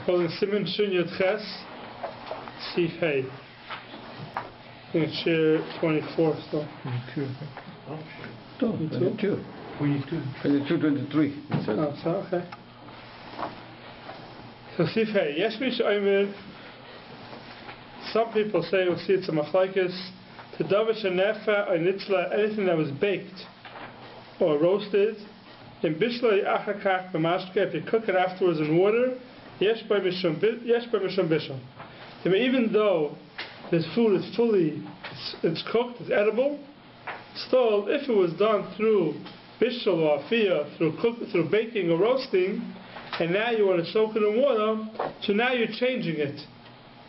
Holding Sun Jun Yud Ches, Sif Hey. I think it's chair 24 still. 22. 23. Oh, so, okay. So Sif Hey. Yesh mish omer. Some people say we'll see it's a machlokes. To davish nefa or nitzla, anything that was baked or roasted. In bishlei achakach b'mashke, if you cook it afterwards in water, yesh by mishum bishul. Even though this food is it's cooked, it's edible, still, if it was done through bishul or afiyah, through baking or roasting, and now you want to soak it in water, so now you're changing it.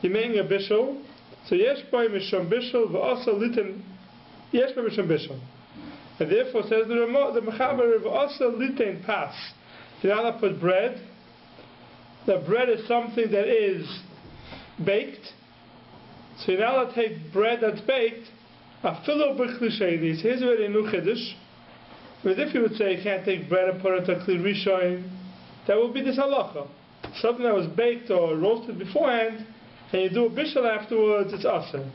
You're making a bishul, so yesh by mishum bishul v'asa litin yesh by mishum bishul. And therefore, says the Mechaber of also litain pas. You're not to put bread. The bread is something that is baked. So you're not to take bread that's baked. Afilo b'chlishenis. Here's already a new chiddush. But if you would say you can't take bread and put it into kli rishon, that would be this halacha. Something that was baked or roasted beforehand, and you do a bishul afterwards, it's asur.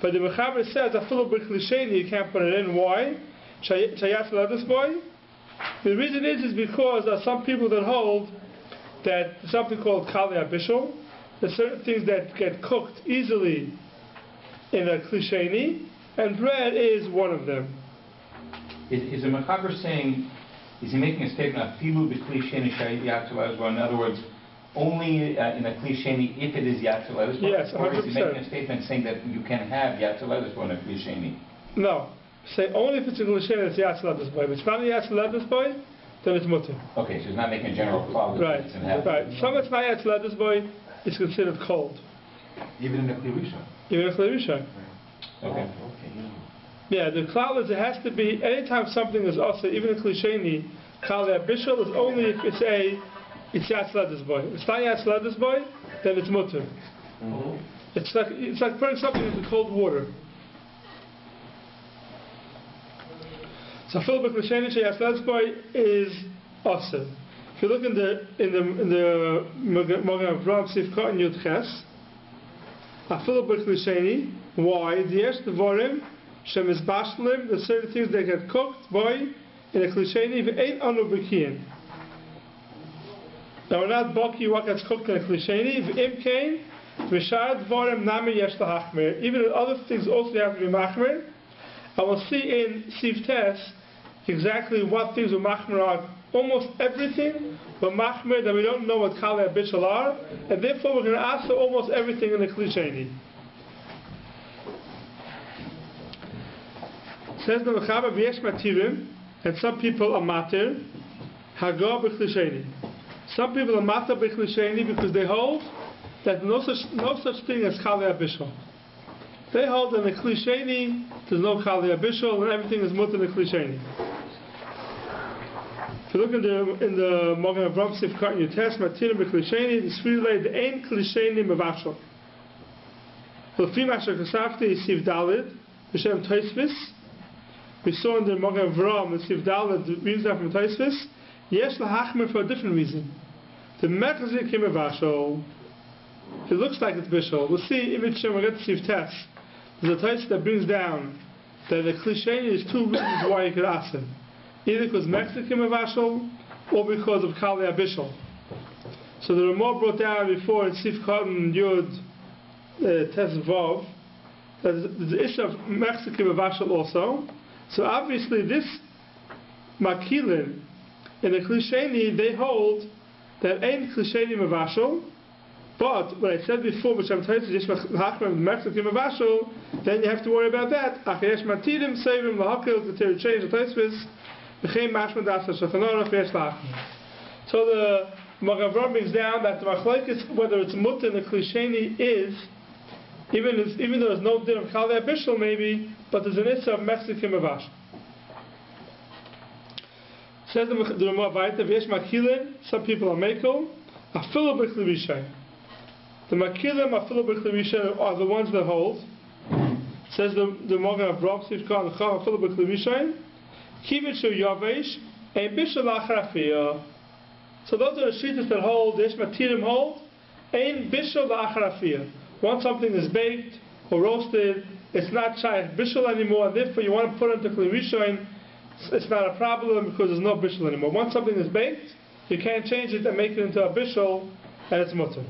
But the Mechaber says afilo b'chlisheni, you can't put it in. Why? The reason is because there are some people that hold that something called kali abishol. There's certain things that get cooked easily in a klisheni, and bread is one of them. Is the Mechaber saying, is he making a statement of filu b'klisheni shayat? In other words, only in a klisheni if it is yat shel? Yes, 100%. Or is he making a statement saying that you can have yat shel in a klisheni? No. Say only if it's a klisheni that's yat shel boy. If it's not a yat shel boy, then it's mutter. Okay, so he's not making a general cloud. Right. Some that's not yat shel boy is considered cold. Even in a kli rishon. Even in a kli rishon. Okay. Yeah, the klal is it has to be anytime something is also even a klisheni, kali abishol is only if it's yat shel boy. If it's not yat shel boy, then it's mutter. Mm-hmm. It's like putting something into cold water. So fil b'klisheni sheyas boy is asur. If you look in the Magen Avraham Sifka and Yud Ches, afil b'klisheni. Why? There's dvarim shemizbashlim. There's certain things that get cooked boy in a klisheni v'ein anu b'kiyin. Now we're not baki what gets cooked in a klisheni v'im kain v'shar dvarim nami yesh lahachmer. Even other things also have to be machmer. And we'll see in Sif Tes exactly what things are machmer are. Almost everything but machmer that we don't know what kali abishal are, and therefore we're going to ask for almost everything in the klisheni. Says the Mechaber v'yesh matirim, and some people are matir hagar b'klisheni. Some people are matir b'klisheni because they hold that no such thing as kali abishal. They hold that in the klisheni there's no kali abishal and everything is mutter in the klisheni. If you look in the Magen Avraham Sifka and Yud Tes matirim b'klisheni, the Spiro the ein klisheni mevashal. L'fi masher kasafti Sif Dalid b'shem Tosfos. We saw in the Magen Avraham the Sif Dalid the reason from Tosfos. Yesh lahachmer for a different reason. The mechzik mevashal. It looks like it's bishul. We'll see if it's when we get to Sif Tes. There's a Tosfos that brings down that the klisheni is two reasons why you could ask him. Either because Mexican Mavashal or because of Kali Abishal. So the Ramah brought down before in Sif Cotton Yud Tes Vav that there's the issue of Mexican Mavashal also. So obviously this Makilin in the Klisheni they hold that ain't Klisheni Mavashal. But what I said before, which I'm telling you, Mexican Mavashal, then you have to worry about that. Achayesh Matirim Sevim Lahakil to change the Tosfos. So the Magen Avraham brings down that the machlokes whether it's mutter in the klisheni is even though there's no din of kali abishal maybe, but there's an issue of Mexican mavash. Says the Ramah Vaita v'yesh makilin. Some people are mekel afilu b'kli rishon. The makilim afilu b'kli rishon are the ones that hold. Says the Magen Avraham Sifka and Chacham afilu b'kli rishon. Kivitzu Yavesh and Bishul Achrafiyah. So those are the shittas that hold, the Matirim hold, Ein bishul la'achar afiyah. Once something is baked or roasted, it's not shaykh bishul anymore, and therefore you want to put it into kli rishon, it's not a problem because there's no bishul anymore. Once something is baked, you can't change it and make it into a bishul, and it's mutter.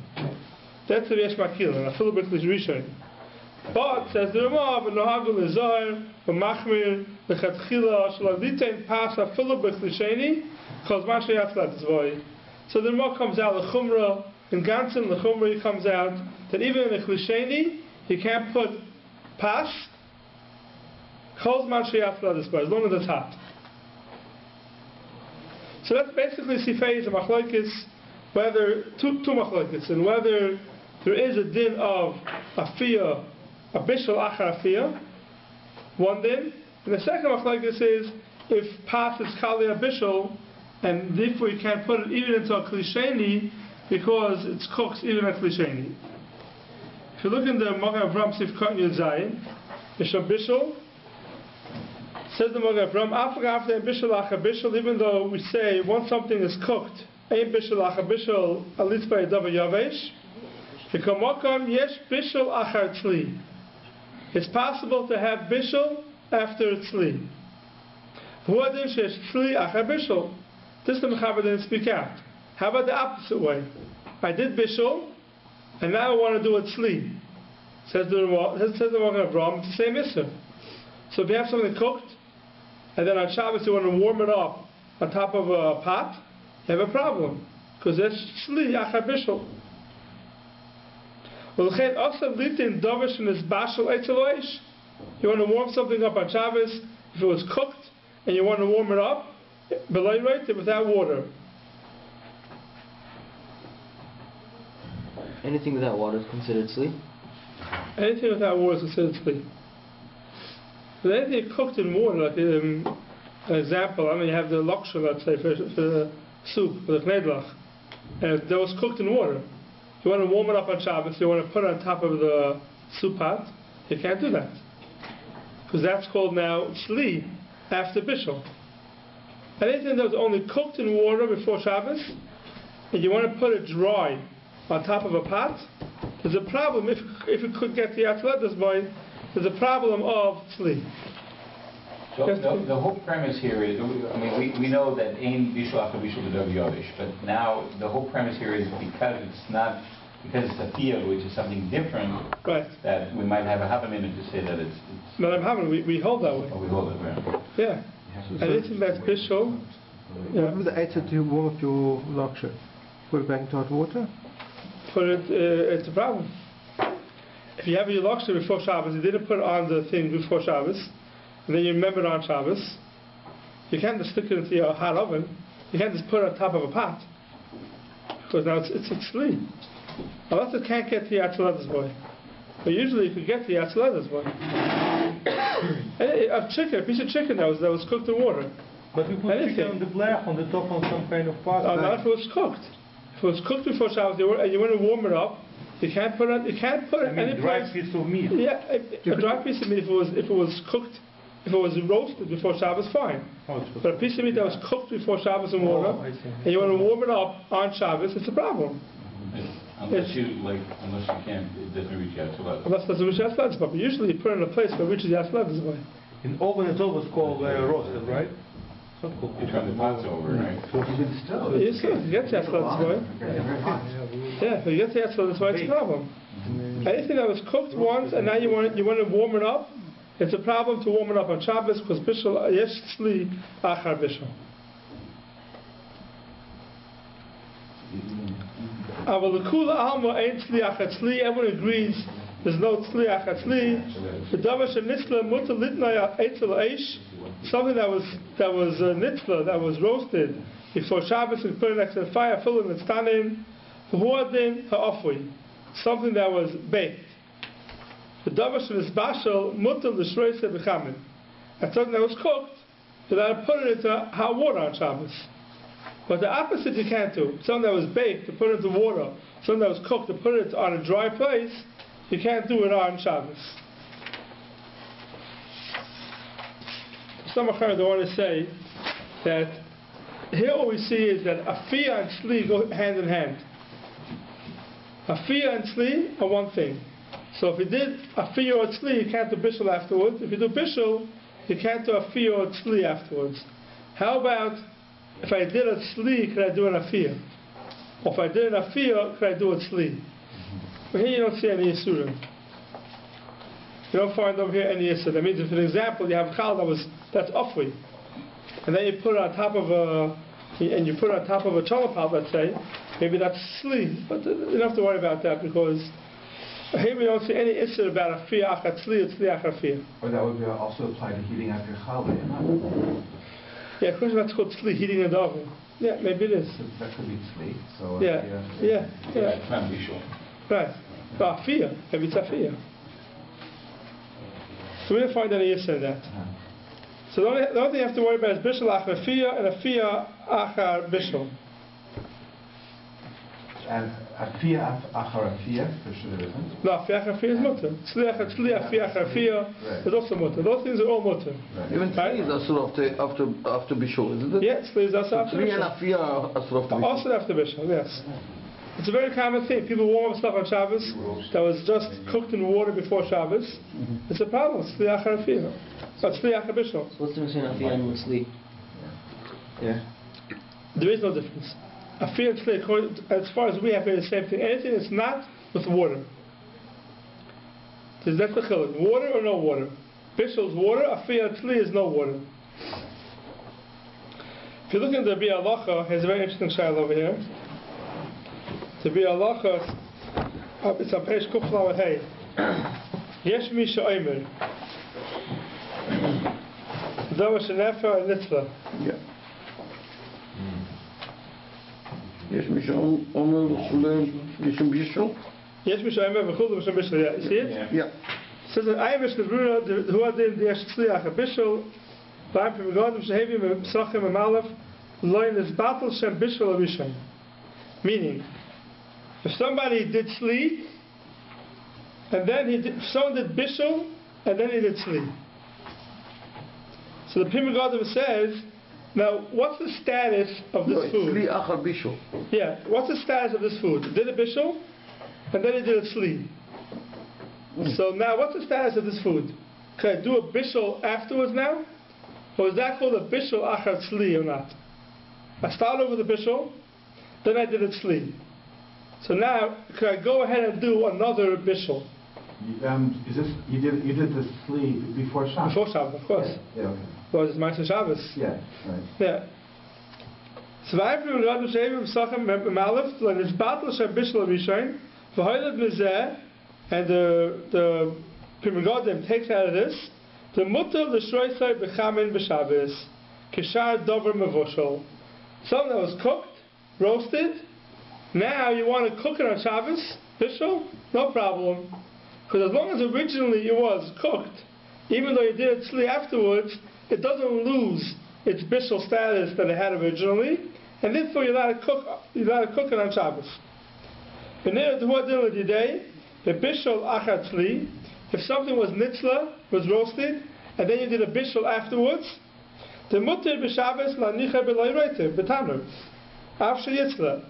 That's the yesh makil, and a full bit kli rishon. But, says the Ramah, v'nohagul izar, v'machmir, v'chatchila, sh'lavditain pas ha'filu b'chlisheni, cause mashayat latzvoi. So the Ramah comes out, the chumrah, in Gansen, the chumrah comes out, that even in a chlisheni, you can't put pas, cause mashayat latzvoi, as long as it's hot. So that's basically sifeis and machlokes, whether, two machlokes, and whether there is a din of afiyah, a bishul achar afiyah, one din, and the second machlokes is if pas is kali a bishul, and therefore you can't put it even into a klisheni because it's cooked even at klisheni. If you look in the Magen Avram Sif Katan Yud Zayin, Mishal Bishul, says the Magen Avram, after bishul achar bishul, even though we say once something is cooked, ein bishul achar bishul alitzba yadav yavesh, v'kamakam yesh bishul achar tzli. It's possible to have bishul after tzli. V'huadim shesh tzli achar bishul. This the Mechaber didn't speak out. How about the opposite way? I did bishul, and now I want to do a tzli. Says the Magen Avram, it's the same issue. So if you have something cooked, and then on Shabbos you want to warm it up on top of a pot, you have a problem, because that's tzli achar bishul. You want to warm something up on Shabbos, if it was cooked, and you want to warm it up, without water. Anything without water is considered sleep? Anything without water is considered sleep. But anything cooked in water, like an example, you have the loksha, let's say, for the soup, for the knedlach, and that was cooked in water. If you want to warm it up on Shabbos, you want to put it on top of the soup pot, you can't do that. Because that's called now tzli, after bishul. Anything that was only cooked in water before Shabbos, and you want to put it dry on top of a pot, there's a problem. If it could get the atletas boy, there's a problem of tzli. So the whole premise here is, we know that ein bishul achar bishul b'dav yavish, but now the whole premise here is because it's a field, which is something different, right, that we might have a half a minute to say that it's no, I'm having, we hold that way. Oh, we hold it, right? Yeah. Anything that's bishul. What was the answer to warm up your loksha? Put it back into hot water? Put it, it's a problem. If you have your loksha before Shabbos, you didn't put it on the thing before Shabbos, and then you remember it on Shabbos, you can't just stick it into your hot oven. You can't just put it on top of a pot. Because now it's tzli. Unless it can't get to the atzeladas boy. But usually you could get to the atzeladas boy. A piece of chicken that was cooked in water. But we put chicken on the blech, on the top of some kind of pot. Not if it was cooked. If it was cooked before Shabbos and you want to warm it up, you can't put it any dry piece of meat. Yeah, a dry piece of meat if it was cooked, if it was roasted before Shabbos, fine. But a piece of meat that was cooked before Shabbos in water, and you want to warm it up on Shabbos, it's a problem. Unless you can't, it doesn't reach out to us. Unless it doesn't reach out to us, but usually you put it in a place where it reaches the Aslad's way. In oven it's always called roasted, right? You turn the pots over, right? Yes, you get to Aslad's way. Yeah, if you get to Aslad's way, it's a problem. Anything that was cooked once and now you want to warm it up, it's a problem to warm it up on Shabbos because bishul yesh tzli achar bishul. Everyone agrees there's no tzli achar tzli. The davar shenitzla mutar litnaya eitzel eish, something that was nitzla, that was roasted before Shabbos and put it next to the fire, fill it and stand in. V'huadin ha'ofui, something that was baked. The davar shenisbashel mutar l'shreise b'chamin, and something that was cooked, so that I put it into hot water on Shabbos. But the opposite you can't do. Something that was baked, to put it into water. Something that was cooked, to put it on a dry place, you can't do it on Shabbos. Some Harav want to say that here what we see is that afiyah and tzli go hand in hand. Afiyah and tzli are one thing. So if you did afiyah or tzli, you can't do bishul afterwards. If you do bishul, you can't do afiyah or tzli afterwards. How about if I did a tzli, could I do an afiyah? Or if I did an afiyah, could I do a tzli? But here you don't see any yisurim. You don't find over here any yisur. That means, if, for example, you have a chal that's ofri, and then you put it on top of a cholapal, let's say, maybe that's tzli. But you don't have to worry about that, because here we don't see any issue about a fiyah achar tzli or tzli achar fiyah. Or that would be also apply to heating up your challah. Yeah, of course that's called tzli, heating in the oven. Yeah, maybe it is. So that could be tzli. So yeah. It's not visual. Right. But fiyah, maybe it's a fiyah. So we didn't find any issue in that. So the only thing you have to worry about is bishul achar fiyah and a fiyah achar bishul. And afiyah achar afiyah, for sure there isn't. No, afiyah achar fiyah is mutter. Tzli achar tzli, afiyah achar fiyah is also mutter. Those things are all mutter. Right. Even tzli is also after bishul, isn't it? Yeah, tzli is also after Tzli and bishul. afiyah are also after bishul. Also after bishul, yes. It's a very common thing. People warm up stuff on Shabbos that was just cooked in water before Shabbos. It's a problem. Tzli achar afiyah. It's tzli achar bishul. So what's the difference between afiyah and tzli? Yeah. There is no difference. Afiyah and tzli, as far as we have here, the same thing. Anything that's not with water. That's the chiluk. Water or no water. Bishul is water. Afiyah and tzli is no water. If you look at the Rabbi Halacha, here's a very interesting shayla over here. The Rabbi Halacha, it's on page Kuf Lamed Hey. Yesh mi she'omer davar shenefer and nitzla. Yeah. Yes, Michel, Omer, Yishim Bishul. Yesh mi she'omer v'chul v'shem bishul. Yeah, you see it? Yeah. It says that I wish the Bruna who had the Yesh tzliach a bishul ba'im p'megodim shehevim v'psachim v'malef loyin is battle shem bishul avishayim. Meaning, if somebody did tzli, and then someone did bishul, and then he did tzli. So the Pri Megadim says, now what's the status of this food? Tzli achar bishul. Yeah, what's the status of this food? He did a bishul, and then he did a tzli. So now what's the status of this food? Can I do a bishul afterwards now? Or is that called a bishul achar tzli or not? I started with a bishul, then I did a tzli. So now, could I go ahead and do another bishul? Is this you did the tzli before Shabbos? Before Shabbos, of course. Yeah. Okay. Well, it's Michel Shabbos. Yeah. Right. Yeah. So I have to go to Sheva B'Sachem Malef, like this battle Shem Bishul Rishon, V'Hoyled Mizeh, and the Pri Megadim takes out of this the mutter the Shroisai B'Chamin B'Shabbos, Kishar Dover Mevoshel, something that was cooked, roasted. Now you want to cook it on Shabbos, bishul, no problem, because as long as originally it was cooked, even though you did it tzli afterwards, it doesn't lose its bishul status that it had originally, and therefore you're allowed to cook it on Shabbos. The bishul achar tzli, if something was nitzla, was roasted, and then you did a bishul afterwards, the mutter b'Shabbos la'nicha b'layreiter b'tanur, after yitzla.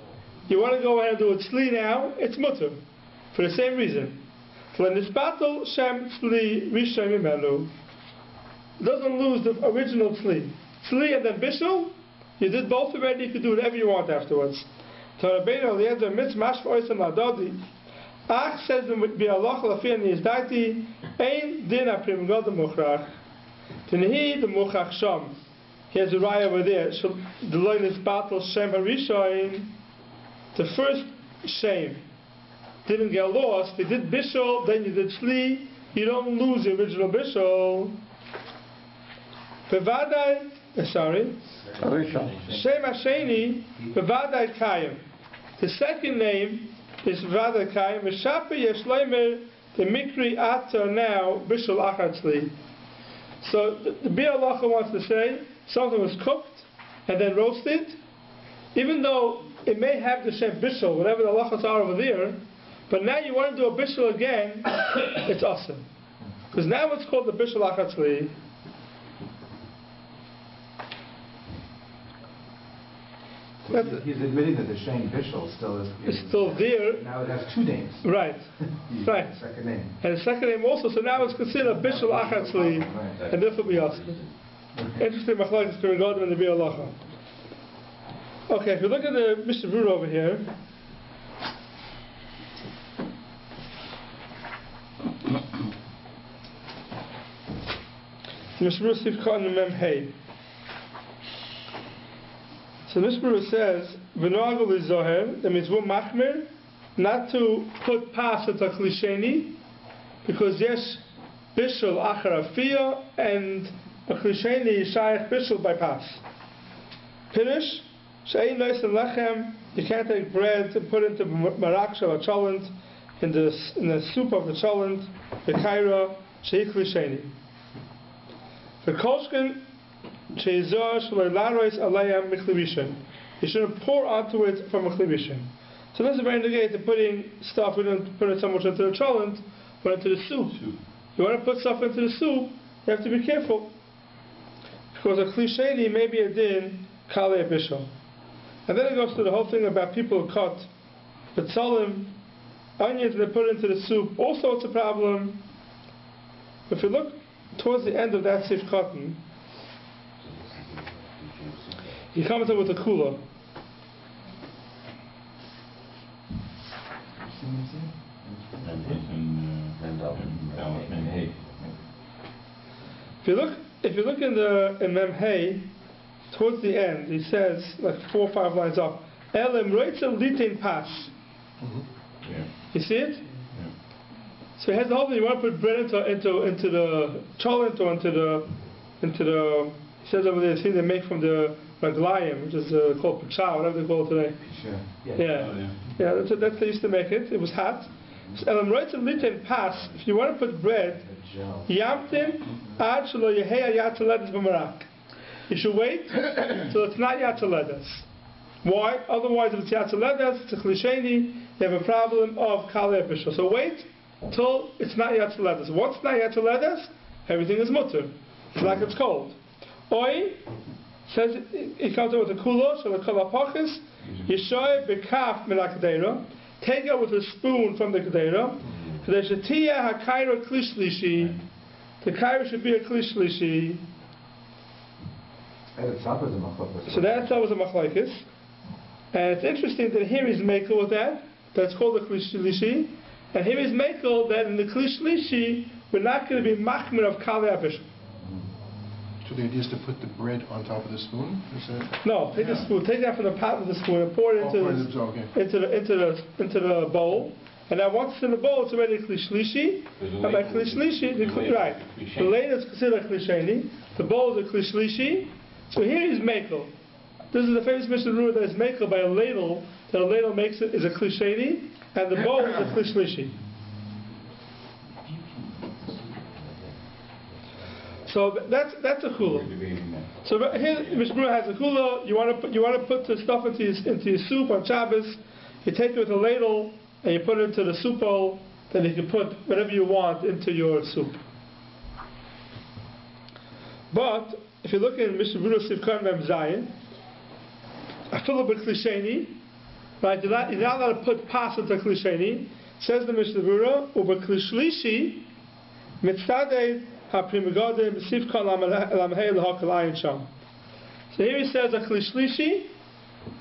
You want to go ahead and do a tzli now, it's mutter, for the same reason. So in this battle, Shem tzli rishon mimelu, it doesn't lose the original tzli. Tzli and then bishul, you did both already, you can do whatever you want afterwards. So Rabbi Eliezer mitz mashv oisam adodi, ach says the bi'alach lafi and yizdati, ein din ha-Pri Megadim muchrach, t'nehi the muchrach sham. He has a raya over there, so the line is battle Shem harishon, the first shame didn't get lost. They did bishul, then you did tzli. You don't lose the original bishul. Shem Hasheni bevadai kayim. The second name is bevadai kayim. V'shapi yesh leimer the mikri atar now bishul achar tzli. So the Bi'alacha wants to say something was cooked and then roasted, even though it may have the same bishul, whatever the halachas are over there, but now you want to do a bishul again, it's awesome. Because now it's called the bishul achar tzli. He's admitting that the Shane Bishel still is. It's still there. Now it has two names. Right. Right. Second name. And the second name also, so now it's considered Bishel Achatzli, and therefore be asked. Interesting, Machlokes to regard them in the Biur Halacha. Okay, if you look at the Mishnah Berurah over here, the Mishnah Berurah Sif Katan Mem Hey. So the Mishnah Berurah says, "V'noagul lizoher," that means we're machmir, not to put pas into klisheni, because yes, bishul achar afiyah, and a klisheni is shaykh bishul by pas. Pirish, she'ein noisen lechem, you can't take bread and put into marak shel cholent, in the soup of the cholent, the kaira, she'ei klisheni. The kolshkin, she'izor shelo larois alayam michlivishin. You shouldn't pour onto it from a chlivishin. So this is very negative, putting stuff, we don't put it so much into the cholent, but into the soup. You want to put stuff into the soup, you have to be careful. Because a klisheni may be a din, kalei bishul. And then it goes to the whole thing about people who cut betzalim, onions, and they put it into the soup. Also it's a problem. If you look towards the end of that sif cotton, he comes up with a kula. If you look in Mem Hey, towards the end, he says, like 4 or 5 lines up, Elim Reitzel Litin Pas. You see it? Yeah. So he has the whole thing. You want to put bread into the cholent or into the he says over there, the thing they make from the raglayim, which is called pacha, whatever they call it today. Sure. Yeah, that's what they used to make it. It was hot. So Elim Reitzel Litin Pas. If you want to put bread, Yamtim ad shelo yehei yatzaledus b'marak. You should wait till it's not yatzaledus. Why? Otherwise, if it's yatzaledus, it's a klisheni, you have a problem of kalei bishul. So wait till it's not yatzaledus. Once it's not yatzaledus, everything is mutter. It's like it's cold. Oi says it comes out with a kula, so the kol hapachis, yishoy bekaf min hakdeira. Take it with a spoon from the kedera. The kaira klishlishi. The kaira should be a klishlishi. So that's always a machlokes. And it's interesting that here is mekel with that. That's called a klishlishi. And here is mekel that in the klishlishi we're not going to be machmir of kalei bishul. So the idea is to put the bread on top of the spoon? Is that? No, take the spoon, take that from the pot with the spoon and pour it into the bowl. And now once it's in the bowl, it's already klishlishi. And by klishlishi, right, the ladle is considered klisheni. The bowl is a klishlishi. So here is mekel. This is the famous Mishnah rule that is mekel by a ladle. That a ladle makes it is a klisheni, and the bowl is a klishlishi. So that's a chula. So here Mishnah has a chula. You want to put the stuff into your soup on Shabbos. You take it with a ladle and you put it into the soup bowl. Then you can put whatever you want into your soup. But if you look in Mishnah Berurah Sif Katan Mem Zayin, afilu b'klisheni, right? You're not allowed to put pas into klisheni. Says the Mishnah Berurah, u'b'klishlishi mitzadei. So here he says a klishlishi.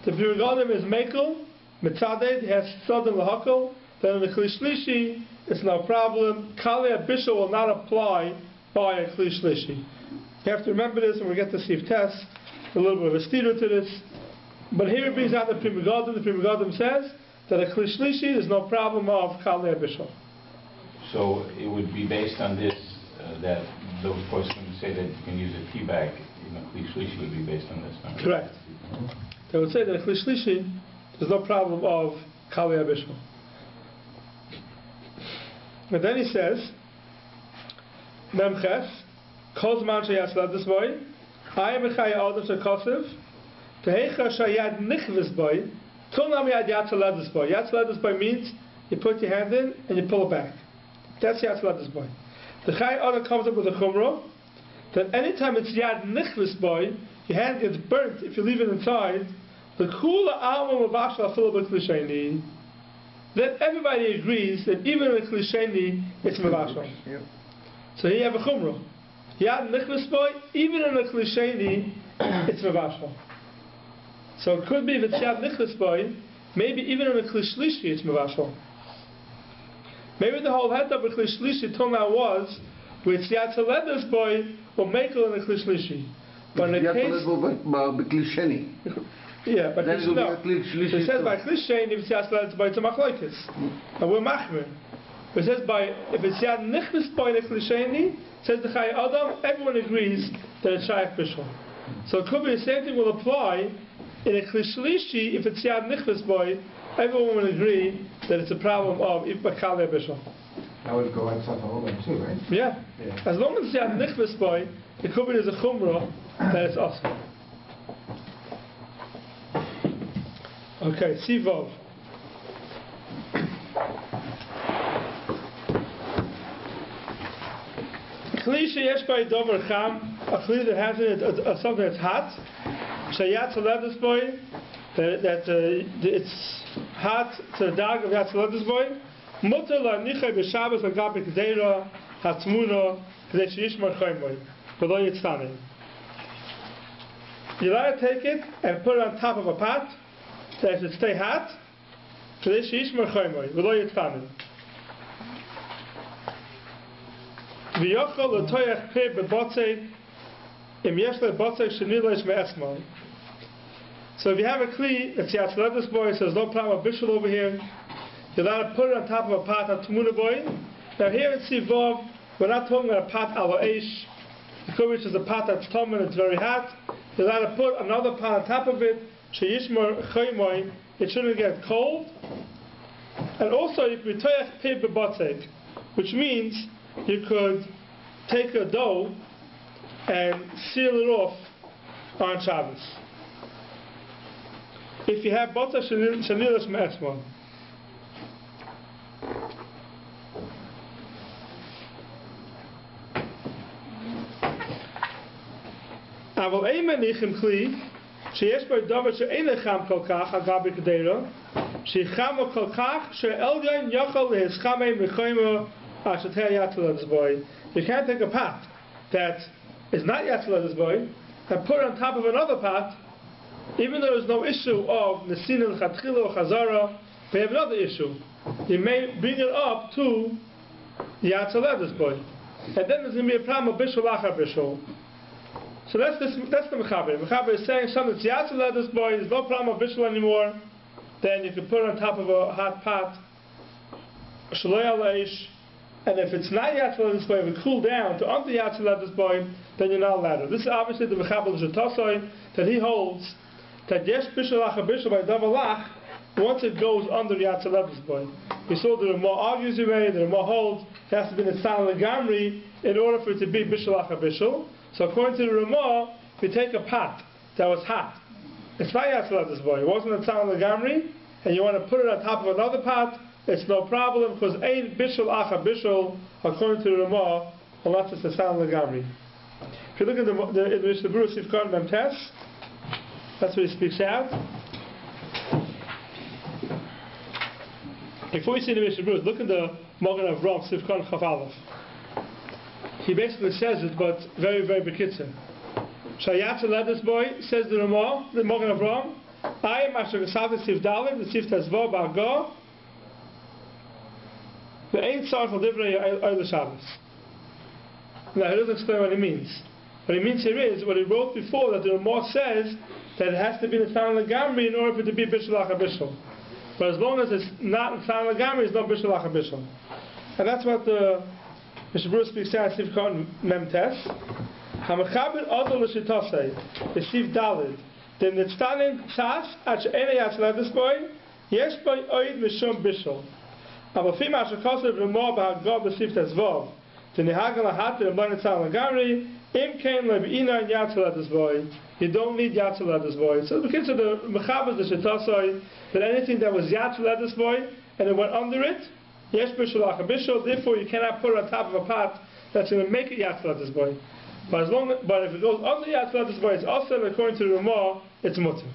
The pirigodim is mekel mitzaded. He has sodom lahakol. Then in the klishlishi, it's no problem. Kalei bishul will not apply by a klishlishi. You have to remember this when we get to Sif Test. A little bit of a steer to this. But here it brings out the pirigodim. The pirigodim says that a klishlishi is no problem of kalei bishul. So it would be based on this. That those folks can say that you can use a tea bag, klishlishi would be based on this. No? Correct. They would say that a klishlishi, there's no problem of kalei bishul. And then he says, Memches, kol zman sheyatzaledus boy, I am echaya adam shekosiv, tehecha shayad nichvis boy, till nam yad yatzaledus boy. Yatzaledus boy means you put your hand in and you pull it back. That's yatzaledus boy. The Chai Adam comes up with a chumrah that anytime it's yad nichvis boy, your hand gets burnt if you leave it inside, the kula alma mavashal afilu b'klisheni, then everybody agrees that even in a klisheni it's mavashal. Yep. So here you have a chumrah. Yad nichnas boy, even in a klisheni it's mavashal. So it could be if it's yad nichnas boy, maybe even in a klishlishi it's mavashal. Maybe the whole head of a klishlishi till now was with yad taledas boy or mekel in a klishlishi. But in the case, yeah, but Then this, it will be no. a klishlishi So it says too. by klisheni if it's yad taledas boy it's a machlokes, and we're machmir. But it says by if it's yad nichnas boy in a klisheni, says the Chai Adam, everyone agrees that it's shaykh bishul. So it could be the same thing will apply in a klishlishi if it's yad nichnas boy. Everyone will agree that it's a problem of Ibakale Bishop. That would go outside the whole thing too, right? Yeah. As long as it's a nichvus boy, it could be there's a chumrah that it's awesome. Okay, Sivov. Kli sheyesh by dover cham, a kli that has in it something that's hot. Shayat levis boy, that it's hot to the dog of Yatz levis boy. Mutter la nichai b'Shabbos l'gabe k'deira hatmuna k'dei sheyishmar chaymoy v'lo yitztanim. You let it take it and put it on top of a pot that it should stay hot k'dei sheyishmar chaymoy v'lo yitztanim. V'yochol l'toyach peh b'botzei im yesh le'botzei shenilosh me'esmol. So if you have a kli that's Yatz levis boy, so there's no problem of bishul over here. You're allowed to put it on top of a pot of Tmuna boy. Now here in Sivov, we're not talking about a pot ala eish, which is a pot that's tom and it's very hot. You're allowed to put another pot on top of it, sheyishmar chaymoy, it shouldn't get cold. And also you could toyach peh b'botzek, which means you could take a dough and seal it off on Shabbos. If you have botzek shenilas me'esmon. אבל אין מניחים כלי שיש בו דבר שאין לחם כל כך על גבי קדרה שיחם כל כך שאליין יכול להסחמי מחיימו אשת יתלדס boy. You can't take a pot that is not yatledas boy and put it on top of another pot, even though there's no issue of nesina l'chatchila or chazara. We have another issue. You may bring it up to yatledas boy, and then there's going to be a problem of bishul achar bishul. So that's the Mechaber. Mechaber is saying something that's Yatz levis boy, there's no problem of bishul anymore, then you can put it on top of a hot pot, Shaloi Aleish, and if it's not Yatz levis boy, if it cool down to under Yatz levis boy, then you're not allowed. This is obviously the Mechaber L'Shetosoi, that he holds that Yesh Bishul Achar Bishul by Davalach, once it goes under Yatz levis boy. We saw there are more argues already, there are more holds, it has to be in Tzal Legamri in order for it to be Bishul Achar Bishul. So according to the Ramah, if you take a pot that was hot, it's not Yatz boy, it wasn't a Tzal Legamri, and you want to put it on top of another pot, it's no problem, because Ein Bishul Acha Bishul, according to the Ramah, unless it's a Tzal Legamri. If you look at the Mishnah Berurah Sivkon Memtes, that's what he speaks out. Before you see the Mishnah Berurah, look at the Magen Avraham Sivkon Chaf Aleph. He basically says it, but very, very bekitzer. Shayat levis boy, says the Ramah, the Magen Avraham, I am Asher Gesavti Sif Dalim, the Sif Tezvo Bargo, the Ein Tzar for Divrei Eile Shabbos. Now he doesn't explain what he means. What he means here is what he wrote before, that the Ramah says that it has to be in the Tzal Legamri in order for it to be Bishul Achar Bishul. But as long as it's not in Tzal Legamri, it's not Bishul Achar Bishul. And that's what the Mishnah Berurah speaks out in Sivkon Memtes. Hamachaber Adol L'Shetosei, the Siv Dalid, the Nitztanim Tzas, at She'ena Yatz levis boy, Yesh boy Oid Mishum Bishul. Avafim Asher Kosev Ramah B'Hagah B'Siv Tezvov, the Nehagal Ahat B'Ban Tzal Legamri, Im Kein Le'Ina Yatz levis boy. You don't need Yatz levis boy. So because of the Mechaber the Shetosei, that anything that was Yatz levis boy and it went under it, Yesh Bishul Achar Bishul, therefore you cannot put it on top of a pot that's going to make it Yatz levis boy. But if it goes under Yatz levis boy, it's also according to the Ramah, it's mutter.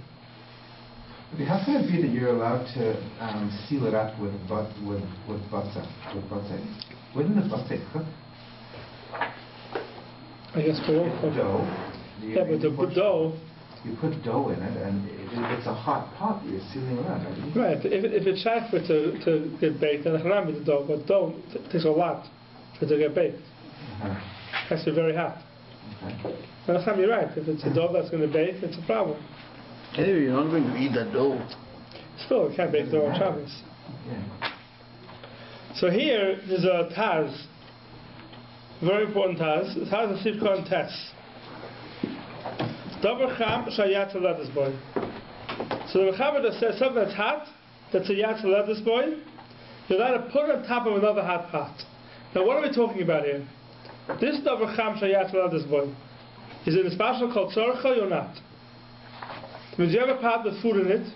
How can it be that you're allowed to seal it up with butzeh? Wouldn't the butzeh cook? I guess we won't cook. Dough. Yeah, but the dough. You put dough in it, and it's a hot pot that you're sealing around. Right. If it's shaykh for to get baked, then I can with the dough. But dough takes a lot for it to get baked. It has to be very hot. And that's you're right. If it's a dough that's going to bake, it's a problem. Anyway, you're not going to eat that dough. Still, you can't bake dough on Shabbos. Yeah. So here, there's a Taz. Very important Taz. The Taz is Sivka and Tess. Davar Cham Shayat Ledes Boy. So the Mechaber that says something that's hot, that's a Yat Ledes Boy, you're allowed to put it on top of another hot pot. Now, what are we talking about here? This Davar Cham Shayat Ledes Boy, is it a special called Tzorcha or not? Means you have a pot with food in it,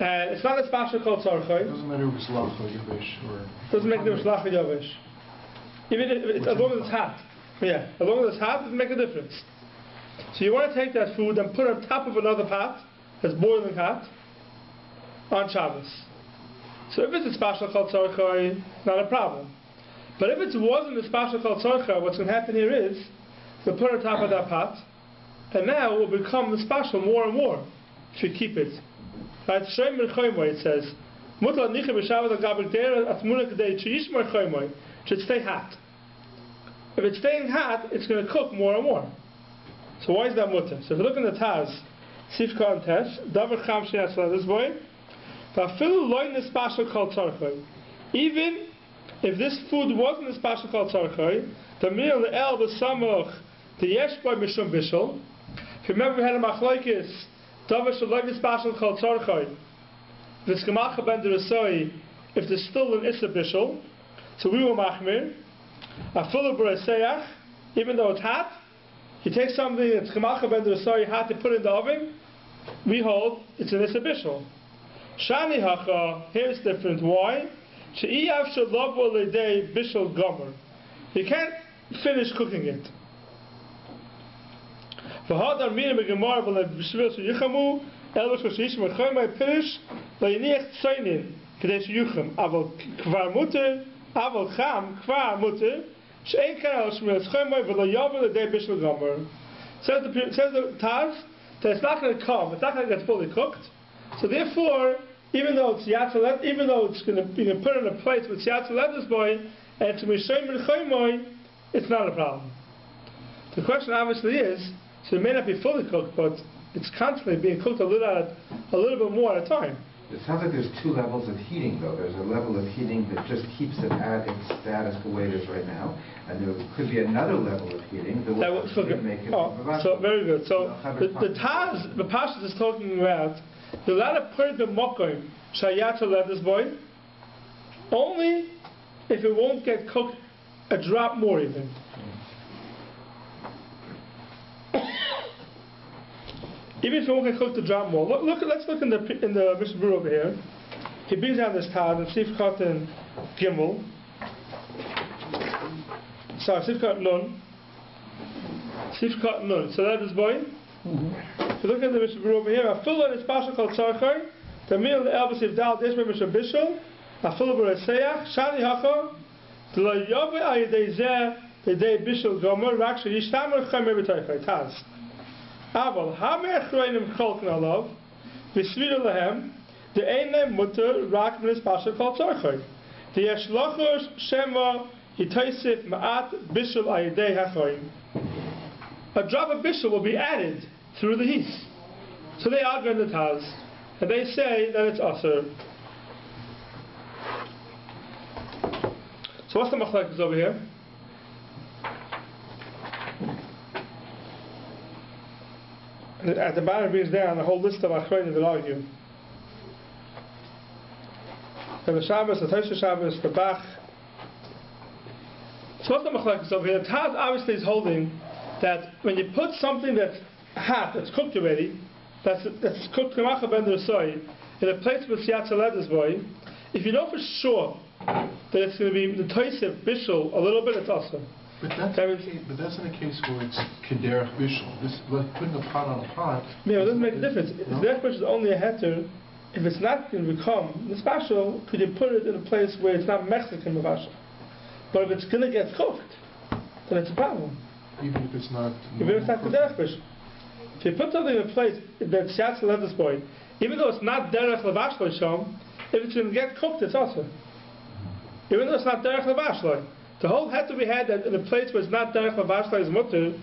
and it's not a special called Tzorcha. It doesn't matter if it's lach or yavish or... Doesn't make a difference, lach or yavish. Even if it's, as long as it's hot. Yeah, as long as it's hot, it doesn't make a difference. So you want to take that food and put it on top of another pot that's boiling hot on Shabbos. So if it's a special called tzorcha, not a problem. But if it wasn't a special called tzorcha, what's going to happen here is we'll put it on top of that pot, and now it will become the special more and more if you keep it. Right? It says, should stay hot. If it's staying hot, it's going to cook more and more. So why is that mutter? So if you look in the Taz, Sifka and Tesh, Davar Cham Sheyas this boy, Vafilu loin the special called tzorcha. Even if this food wasn't a special called tzorcha, the meal the el b'samoch the yesh boy mishum bishul. If you remember, we had a machlokes Davar should loin the special called tzorcha. The skamacha ben derasoi if there's still an issa bishul. So we were machmir. Afilu b'reseach, even though it's hot. You take something that's Kamacha ben Derasoi hot to put in the oven, we hold it's an Issa Bishul. Shani Hacha, here it's different. Why? She'iyav Shalavo Ledei Bishul Gomer. You can't finish cooking it. V'hadar Mira Megamar V'le Yichamu Elvish V'shish Mechoymai Pirish Le'yiniach Tzoynin Kadesh Yucham Aval Kvar Mutter Aval Cham Kvar Mutter says the Taz that it's not going to come, it's not going to get fully cooked. So therefore, even though it's yatzalet, even though it's going to be put in a plate with yatzalet boy, and it's mishoym b'choymoy, it's not a problem. The question obviously is, so it may not be fully cooked, but it's constantly being cooked a little bit more at a time. It sounds like there's two levels of heating, though. There's a level of heating that just keeps it at its status the way it is right now, and there could be another level of heating that will make it. So very good. So the Taz, the Pashas is talking about the allowed to put the mokoim shayat ledes boy only if it won't get cooked a drop more even. Even if you won't get cooked a drop more. Let's look in the Mishnah over here. He brings down this Taz and Sifkat and Gimel. Sorry, Sifkat Nun. Sifkat Nun. So that is boy. If you look at the Mishnah over here, a full on is Pasha called Tzorcha. The meal the Elvis if Dal Desmond Mishnah Bishul. A full of Reseach. Shani Hacha. The Lo Yobe Ayidei Zeh. The Day Bishul Gomer. Raksha Yishtamer Chamer B'Toichai. Taz. Aval hamer chroinim cholkin alav v'svira lehem the einem mutter rak minis pasha kol tzorcha the yeshlachos shema hitaisif ma'at bishul ayidei hachoim. A drop of bishul will be added through the heat. So they argue in the Taz, and they say that it's asur. So what's the machlekes over here? At the bottom brings down a whole list of achronim that argue. The Shabbos, the Tosha Shabbos, the Bach. So what's the machlekes over here? The Taz obviously is holding that when you put something that's hot, that's cooked already, that's cooked k'macha ben derasoi, in a place with yatzalet boy, if you know for sure that it's going to be the toisef bishul a little bit, it's awesome. But that's in a case where it's kederach bishul. This, like putting a pot on a pot. Yeah, it doesn't make a difference. Kederach bishul is only a heter. If it's not going to become nishmas, could you put it in a place where it's not Mexican mavashal? But if it's going to get cooked, then it's a problem. Even if it's not. Even if it's not kederach bishul. If you put something in a place that's yatsa lettuce boy, even though it's not derech levashal shom, if it's going to get cooked, it's also. Even though it's not derech levashal. The whole heter we had that in a place where it's not derech levashal is mutter,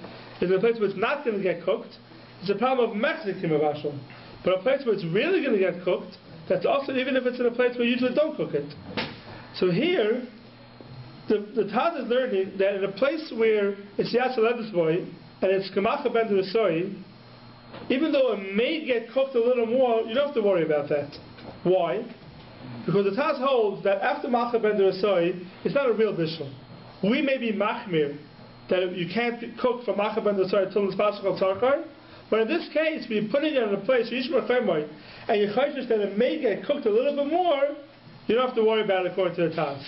is in a place where it's not going to get cooked. It's a problem of Mexican mavashal. But a place where it's really going to get cooked, that's also even if it's in a place where you usually don't cook it. So here, the Taz is learning that in a place where it's yatsa lettuce boy and it's kamacha ben d'resoi, even though it may get cooked a little more, you don't have to worry about that. Why? Because the Taz holds that after macha ben d'resoi, it's not a real bishul. We may be machmir that you can't cook from macha ben d'resoi until it's pasuk al. But in this case, when you're putting it in a place, and you're chayshish that it may get cooked a little bit more, you don't have to worry about it according to the Taz.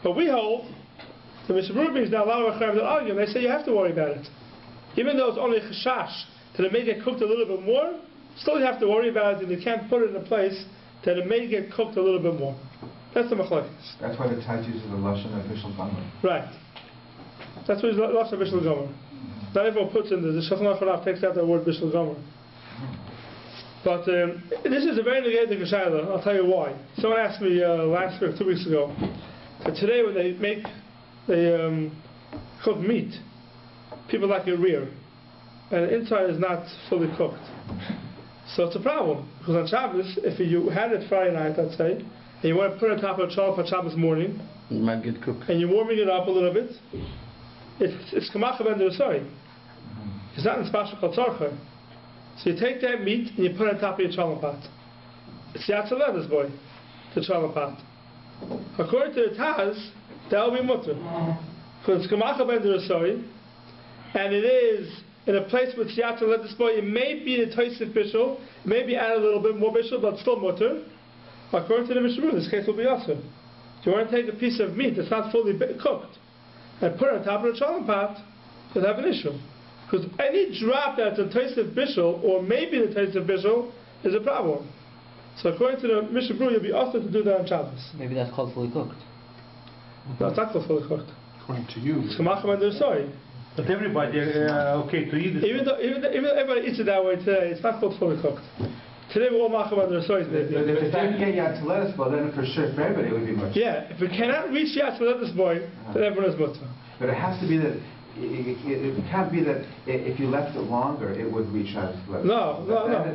But we hold, the Michel brings down a lot of Harav that argue, and they say you have to worry about it. Even though it's only a chashash that it may get cooked a little bit more, still you have to worry about it, and you can't put it in a place that it may get cooked a little bit more. That's the machlokes. That's why the Taz uses the lashon of Michel Gomer. Right. That's what the lashon of Michel Gomer. Not everyone puts in the Shulchan Aruch takes out that word Michel Gomer. But this is a very negative shaila. I'll tell you why. Someone asked me last week, 2 weeks ago, that today when they cook meat, people like it rear, and the inside is not fully cooked. So it's a problem because on Shabbos, if you had it Friday night, let's say, and you want to put it on top of a challah for Shabbos morning, it might get cooked, and you're warming it up a little bit, it's kamacha ben d'resoi. It's not in special called tzarcha. So you take that meat and you put it on top of your challah pot. It's yatsa lettuce boy, the challah pot. According to the Taz, that will be mutter. Because it's kamacha ben d'resoi, and it is in a place with yatsa lettuce boy, it may be in a toisif bishul, it may be add a little bit more bishul, but still mutter. According to the Mishnah, this case will be also. If you want to take a piece of meat that's not fully cooked and put it on top of the challah pot, you'll have an issue. Because any drop that's a toisif bishul, or maybe the toisif bishul, is a problem. So according to the Mishnah, you'll be asked to do that on Shabbos. Maybe that's called fully cooked. No, it's not called fully cooked. According to you. It's kamacha ben d'resoi. But everybody, okay, to eat it. Even though everybody eats it that way today, it's not called fully cooked. Today we're all macha ben d'resoi. But if it didn't get yatsa lettuce boy, then for sure for everybody it would be mutter. Yeah, if it cannot reach yatsa lettuce boy, then everyone is mutter. But it has to be that. It can't be that if you left it longer, it would reach out to lettuce. No.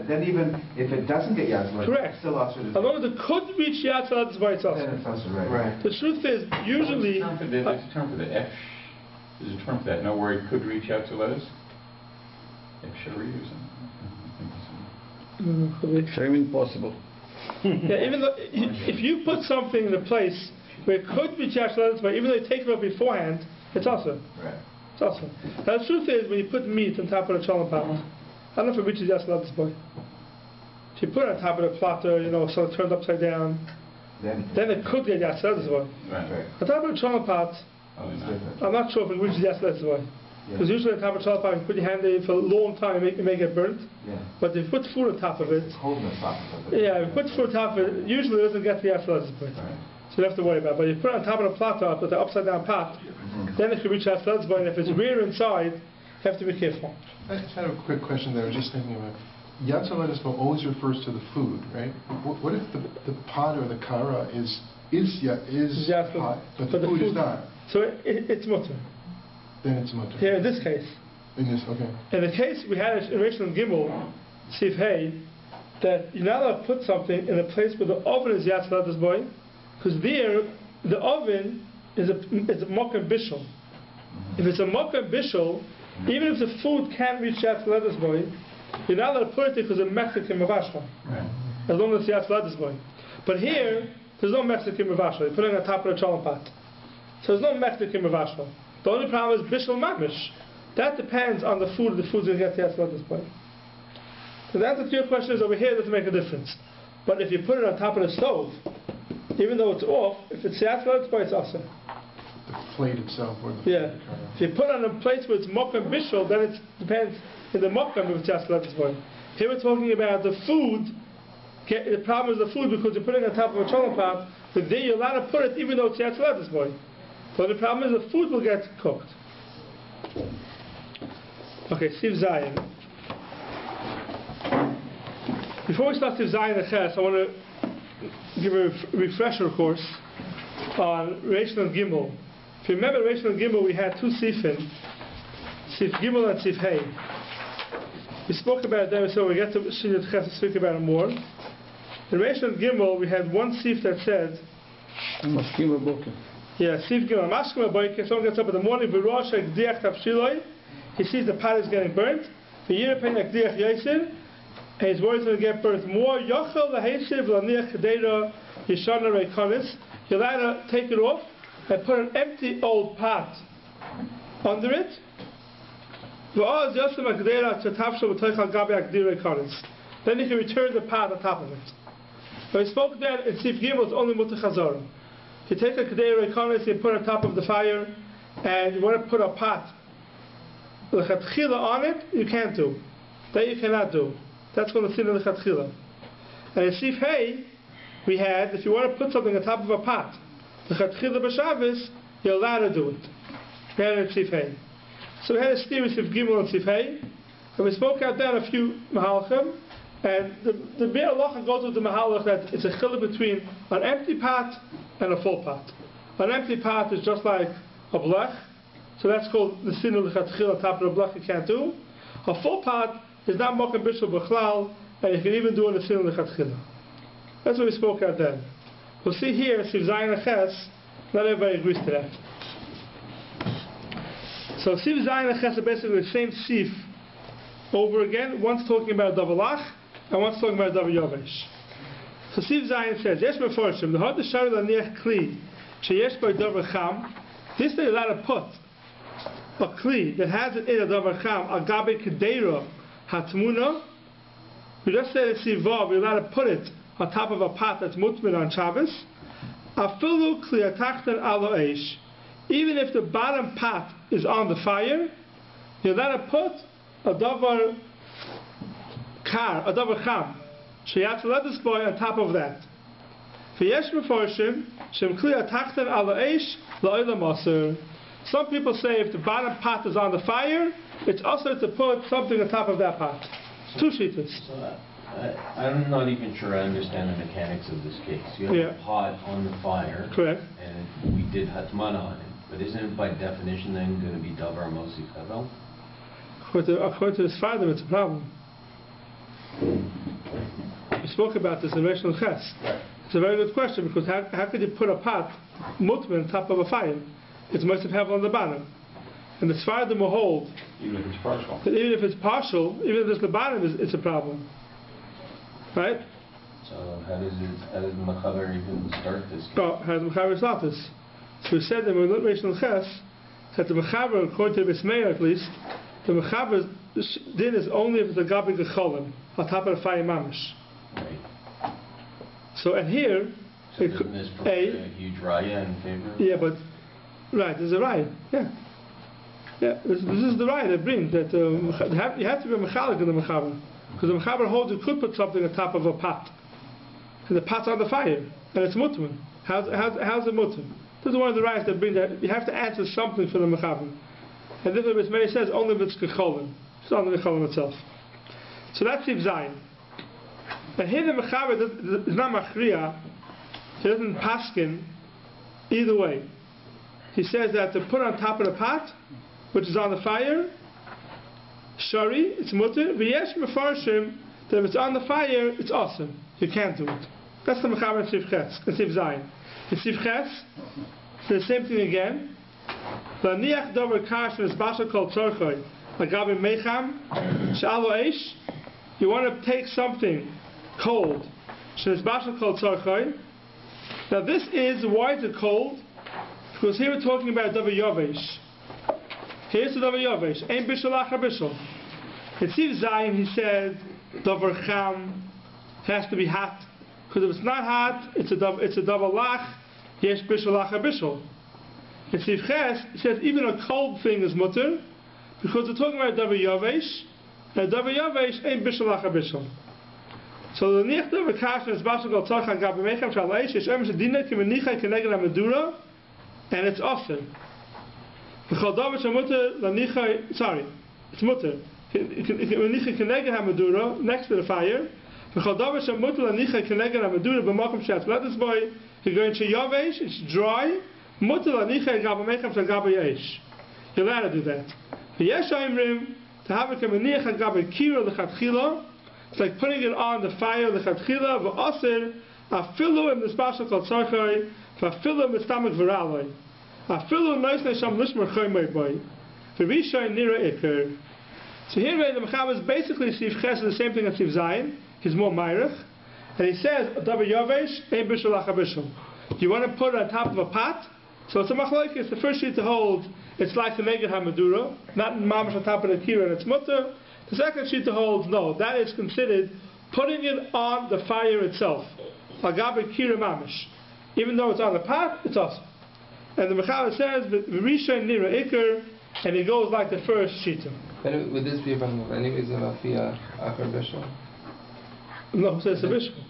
Then even if it doesn't get yatsa lettuce, correct. It's still also. As long as it could reach yatsa lettuce boy, it's also. Then it's also right. The truth is, usually. There's a term for the F. There's a term for that. No, where it could reach out to lettuce. Efshari or something. Very impossible. Yeah, even though if you put something in a place where it could reach yatsa lettuce boy, even though you take it up beforehand, it's also. Right. It's also. Now the truth is, when you put meat on top of the challah pot, I don't know if it reaches yatsa lettuce boy. If you put it on top of the platter, so it turned upside down, then it could get yatsa lettuce boy. Right. On top of the challah pot, I'm not sure if it reaches yatsa lettuce boy. Because usually on top of the challah pot, you put your hand in for a long time, it may get burnt. Yeah. But if you put food on top of it, it's holding the top of it. Yeah, if you put food on top of it, usually it doesn't get the yatsa lettuce boy. Right. So you don't have to worry about it. But if you put it on top of the platter with the upside down pot, then it could reach yatsa lettuce boy. And if it's rear inside, you have to be careful. I just had a quick question there. I was just thinking about yatsa lettuce boy always refers to the food, right? What if the pot or the kara is pot, but the food is not? So it's mutter. Then it's mutter. Here in this case. Okay. In the case we had in Rishon Gimel, Sif Hey, that you're not allowed to put something in a place where the oven is yatsa lettuce boy, because there the oven is a mokem bishul. If it's a mokem bishul, even if the food can't reach yatsa lettuce boy, you're not allowed to put it there because of Mexican mavashal. As long as it's yatsa lettuce boy. But here there's no Mexican mavashal. You put it on top of the challah pot, so there's no Mexican mavashal. The only problem is bishul mamish. That depends on the food. The food's going to get yatsa lettuce boy. So the answer to your question is over here doesn't make a difference. But if you put it on top of the stove, even though it's off, if it's yatsa lettuce boy, it's awesome. plate itself or the Yeah. If you put on a plate where it's mokum bishul, then it depends in the mokum if it's just left boy. Here we're talking about the food. The problem is the food because you're putting it on top of a cholent pot, but then you're allowed to put it even though it's just left boy. But the problem is the food will get cooked. Okay, Siv Zayin. Before we start Siv Zayin the Ches, I want to give a refresher course on Reish and Gimel. If you remember Reish and Gimel, we had two Sifin, Sif Gimel and Sif Hey. We spoke about them, so we get to Shinut Ches to speak about it more. In Reish and Gimel, we had one Sif that said, yeah, Sif Gimel, Mashkim Aboike, someone gets up in the morning, V'rosh Ekdiach Tavshiloi, he sees the pot is getting burnt, V'yirapin Ekdiach Yaisin, and his words going to get burnt more. Yochel L'Heisiv L'Aniach Kedeira Yishana Reikonis. You're allowed to take it off and put an empty old pot under it. Then you can return the pot on top of it. Now we spoke then in Sif Gimel, it's only Mutter Chazor. If you take a Kedeira Reikonis, you put it on top of the fire, and you want to put a pot L'Chatchila on it, you can't do. That you cannot do. That's called the sin of the L'Chatchila. And in Sif Hey, we had, if you want to put something on top of a pot, the L'Chatchila B'Shabbos, you're allowed to do it. We had it in Sif Hey. So we had a steer in Sif Gimel and Sif Hey, and we spoke out there a few Mahalchim, and the Be'er Halacha goes with the Mahalach that it's a chiluk between an empty pot and a full pot. An empty pot is just like a blech, so that's called the sin of the L'Chatchila on top of the blech you can't do. A full pot is not mokum bishul b'chlal, and you can even do it in the sin of the L'Chatchila. That's what we spoke out then. We'll see here, Sif Zayin Ches, not everybody agrees to that. So Sif Zayin Ches are basically the same Sif over again. One's talking about Davalach, and one's talking about Davar Yovesh. So Sif Zayin says, Yesh Meforshim, the Hod Shari Laniach Kli, Sheyesh By Davar Cham, this they're allowed to put a Kli that has it in a Davar Cham, Agabe Kedeira Hatmuna. We just said in Sivav, we're allowed to put it on top of a pot that's mutmin on Shabbos. Afilu kliyatachtan alo eish. Even if the bottom pot is on the fire, you're allowed to put a davar cham, sheyat ledes boy on top of that. V'yesh meforshim shem kliyatachtan alo eish la'olam aser. Some people say if the bottom pot is on the fire, it's also to put something on top of that pot. Two shittas. I'm not even sure I understand the mechanics of this case. You have a pot on the fire. Correct. And we did hatmana on it. But isn't it by definition then going to be davar mosi chavel? According to his father, it's a problem. We spoke about this in Reish and Ches. It's a very good question because how could you put a pot mutmin on top of a fire? It's must have on the bottom. And the Sfardim will hold. Even if it's partial. Even if it's partial, even if it's the bottom, it's a problem. Right? So how does the Mechaber even start this case? Oh, how does the Mechaber start this? So we said that when we looked at Reish Ches, that the Mechaber, according to Bismeir at least, the Mechaber's din is only if it's a Gabi Gecholim, on top of the fire mamish. Right. So and here, so isn't this a huge raya in favor? Yeah, but right, there's a raya. Yeah. Yeah, this is the raya they bring that you have to be a mechalik in the Mechaber. Because the Mechaber holds you could put something on top of a pot. And the pot's on the fire. And it's mutman. How's it mutman? This is one of the rights that bring that. You have to answer something for the Mechaber. And this is what Mary says, only if it's Gecholim. It's on the Gecholim itself. So that's Sif Zayin. And here the Mechaber is not Machriya. He doesn't paskin either way. He says that to put on top of the pot, which is on the fire, Shari, it's mutter. V'yesh mefarshim that if it's on the fire, it's awesome. You can't do it. That's the Mechaber in Sif Ches, in Sif Zayin. In Sif Ches, it's the same thing again. L'niach davar kash v'esbashal kol tzorchoi agabe mecham sh'alo eish. You want to take something cold, v'esbashal kol tzorchoi. Now this is why is it cold? Because here we're talking about davar yovesh. Here's the davar yovesh. Ein bishul achar bishul. In Sif Zayin he said davar cham has to be hot. Because if it's not hot, it's a davar lach. Yesh bishul achar bishul. In Sif Ches, it says even a cold thing is mutter, because we're talking about Davar Yavesh, and Davar Yavesh ain't Bishul Lacha Bishul. So the Nichta v'Kashna is Bashal Gal Tzarchan Gabi Mechem Shal Eish Yesh Emes Adina Kimenichai Keneged HaMedura, and it's Aser. V'Chol Davar Shamutter Lanichai, sorry, it's mutter. Kimenichai Keneged HaMedura, next to the fire. V'Chol Davar Shamutter Lanichai Keneged HaMedura b'Makom Shatz. Let this boy, he's going to Yavesh, it's dry. Mutter Lanichai Gabi Mechem Shal Gabi Eish. You're allowed to do that. V'Yesh Aimrim to have a Kimenichai Gabi Kira L'Chatchila. It's like putting it on the fire, the chatchila, v'aser, afilu im nispashal kol tzarchai, v'afilu im stomach v'ralai. Afilu nois nesham lishmer choymei boy. V'rishay nira iker. So here the Michel is basically Sif Ches is the same thing as Sif Zayin. He's more Meirich. And he says, Davar Yavesh, ein bishul lacha bishul. You want to put it on top of a pot? So it's a machlokes. It's the first sheet to hold. It's like the Neged HaMedura, not mamash on top of the kira, and it's mutter. The second sheet holds no, that is considered putting it on the fire itself. Agabe kira mamish. Even though it's on the pot, it's awesome. And the Michel says, V'rishay nira iker, and it goes like the first sheet. Would this be about anyways of Afia Achar Bishul? No, who says a Bishul?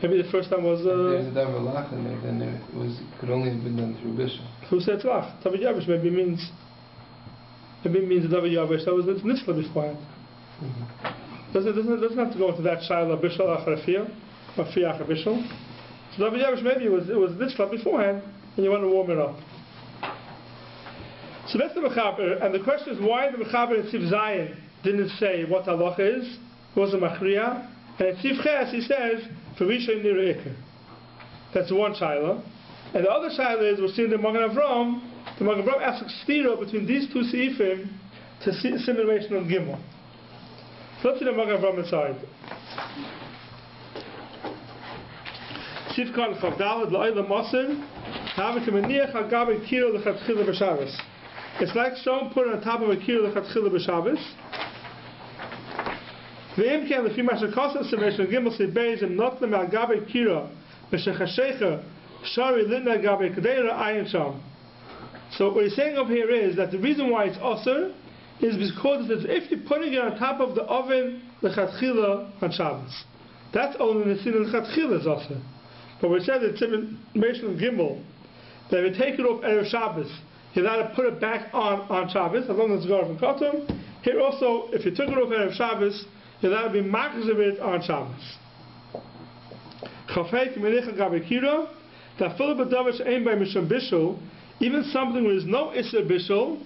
Maybe the first time was. There's a Davar Lach in there, then it could only have been done through Bishul. Who said Lach? Davar Yavesh maybe means the Davar Yavesh. That was it's Nitzla beforehand. Doesn't have to go into that Shaila Bishul Achar Afia or Afia Achar Bishul. So Davar Yavesh maybe it was Nitzla beforehand, and you want to warm it up. So that's the Mechaber, and the question is why the Mechaber in Sif Zayin didn't say what halacha is. It was a Machriya, and in Sif Ches he says V'rishay nira iker. That's one Shaila, and the other Shaila is we're seeing the Magen Avram. The Magen Avram asks Spiro between these two Seifim to see simulation on Gimel. So let's see the Magen Avram inside. Sif Kan Chavdalad La'ila Mosin Havik Meniach Hagabe Kiro L'Chatchila B'Shabbos. It's like someone put it on top of a Kiro L'Chatchila B'Shabbos. V'im Ken L'Fi Masha Kosa Simation Gimel Sebeis Im Notlem Hagabe Kiro B'Shechashecha Shari Linda Hagabe Kadeira Ayin Sham. So what he's saying over here is that the reason why it's Osir is because it's if you're putting it on top of the oven L'Chatchila on Shabbos. That's only the sin of L'Chatchila is Osir. But we said that Simation Gimel that if you take it off Erev Shabbos, you're allowed to put it back on Shabbos, as long as it's Garav and Kotum. Here also, if you took it off Erev Shabbos, you're allowed to be Machzor of it on Shabbos. Chafei K'menicha Gabe Kira, that Philip B'Davish Ein by Misham Bishul, even something where there's no Isser Bishul,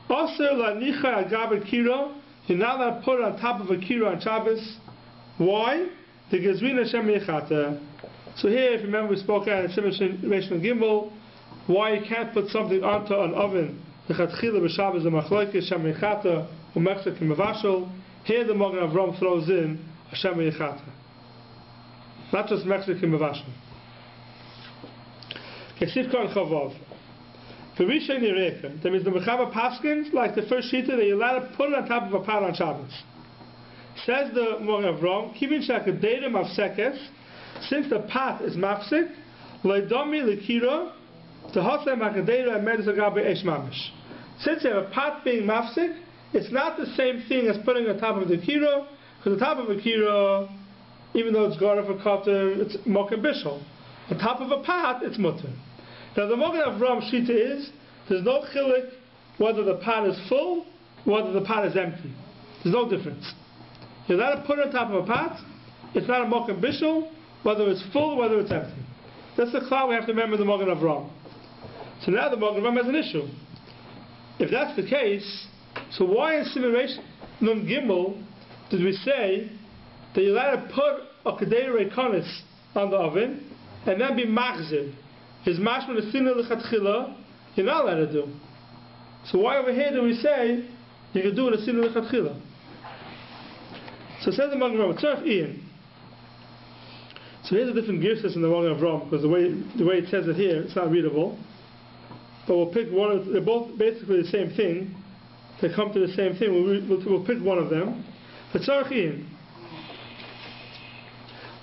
Osir La'nicha Gabe Kira, you're not allowed to put it on top of a Kira on Shabbos. Why? The Gezvin Hashem Yechata. So here, if you remember, we spoke at Simation Gimel, why you can't put something onto an oven. The Chatchila B'Shabbos, the Machlokes, Shem Yechata, Umechta Kimavashal. Here the Magen Avram throws in Hashem Yechata. Not just Mechta Kimavashal. Kesif Kol Chavav. V'rishay Nireka. That means the Mechaber Paskins, like the first Shita, that you're allowed to put it on top of a pot on Shabbos. Says the Magen Avram, Kivin Shakadedim Avsekes, since the pot is mafsik, Leidomi Likira, the Hosem Hakadeira and Medis Agabe Esh Mamish. Since you have a pot being mafsik, it's not the same thing as putting on top of the kira, because the top of a kira, even though it's Garav or Kotter, it's Mokem Bishul. On top of a pot, it's Mutter. Now the Magen Avram Shita is, there's no chilik whether the pot is full, or whether the pot is empty. There's no difference. You're allowed to put it on top of a pot, it's not a Mokem Bishul, whether it's full or whether it's empty. That's the cloud we have to remember the Magen Avram. So now the Magen Avram has an issue. If that's the case, so why in Simulation Nun Gimel did we say that you're allowed to put a Kedei Reikonis on the oven and then be Machzir? His Mashman is Sinna L'Chatchila, you're not allowed to do. So why over here do we say you can do it a Sinna L'Chatchila? So it says the Magen Avram, Tzarech Ian. So here's a different gear system in the Magen Avram, because the way it says it here, it's not readable. But we'll pick one. They're both basically the same thing. They come to the same thing. We'll pick one of them. V'tzarchin.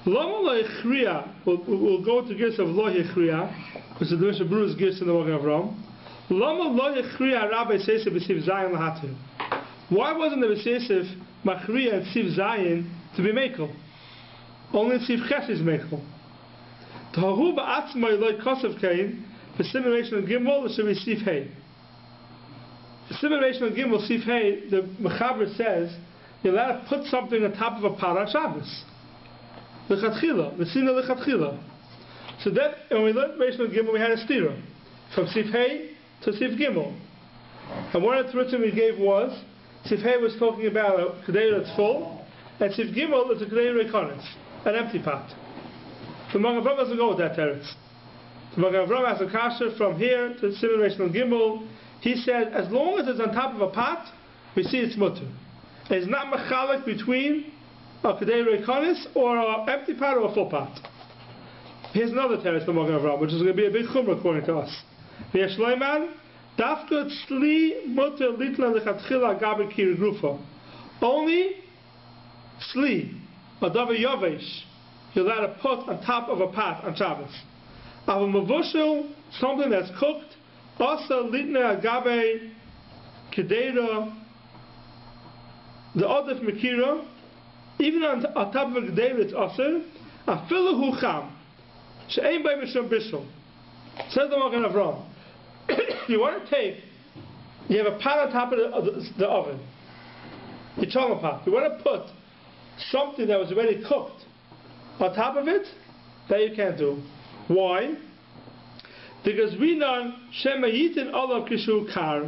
Lama lo'echriya. We'll go to gears of lo'echriya, which is the Mishnah Berurah's gears in the Magen Avram. Why wasn't the Besesif Machriya and Siv Zayin to be Mekel? Only Siv Ches is Mekel. Tahu ba'atzmai loy kosev kain, for simulation of Gimel, it should be Siv Hey. The simulation of Gimel, Siv Hey, the Mechaber says, you're allowed to put something on top of a pot on Shabbos. Lechatchila, the Sina Lechatchila. So that, when we learned Simulation of Gimel, we had a Spiro. From Siv Hey to Siv Gimel. And one of the Tzitzim we gave was, Siv Hey was talking about a Kedera that's full, and Siv Gimel is a Kedera Rekonis, an empty pot. The Magen Avraham doesn't go with that teretz. The Magen Avraham has a kasha from here to the simulation of Gimel. He said, as long as it's on top of a pot, we see it's mutter. It's not machalik between a Kedera Rekonis or an empty pot or a full pot. Here's another teretz from Magen Avraham, which is going to be a big chumrah according to us. V'yesh loiman, dafka tzli mutter litla lechatchila gabe kir grufa. Only tzli, a davar yovesh, you're allowed to put on top of a pot on Shabbos. Ava mavushel, something that's cooked, also litna gabe kedera, the odef mekira, even on top of a kedera it's aser, afilu hu cham. She'ein by Misham Bishul. Says the Magen Avraham. You want to take, you have a pot on top of the oven, your challah pot. You want to put something that was already cooked on top of it, that you can't do. Why? Because we know Shema Yitin Olav Kishu Kar.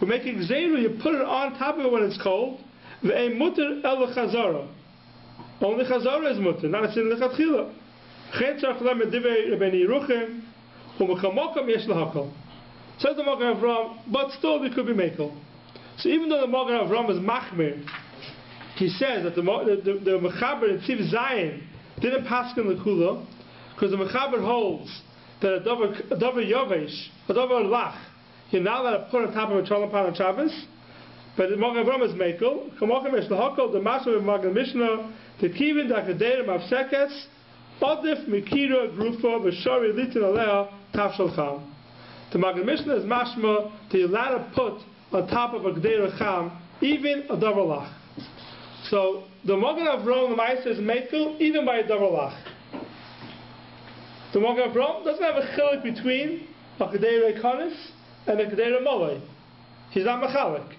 We're making Zayru, you put it on top of it when it's cold. Ve'ein mutter el chazara. Only chazara is mutter, not a sin lechatchila. Says the Magen Avraham, but still there could be Mekel. So even though the Magen Avraham is Machmir, he says that the Mechaber in Tziv Zayin didn't pass in the Kula, because the Mechaber holds that a Dover Yovesh, a Dover Lach, you're not allowed to put on top of a Challah Pan on Shabbos, but the Magen Avraham is Mekel, the Master of Magen Mishnah, the Kivin, the Akaderim, Avsekes, Odif Mikira Grufa V'Shari Litin Alea Tafshal Cham. The Magen Mishnah is mashma to you allowed to put on top of a Gdeira Cham even a Davar Lach. So the Magen Avraham the Ma'aser is Mekel even by a Davar Lach. The Magen Avraham doesn't have a chilik between a Gdeira Konis and a Gdeira Molay. He's not machalik.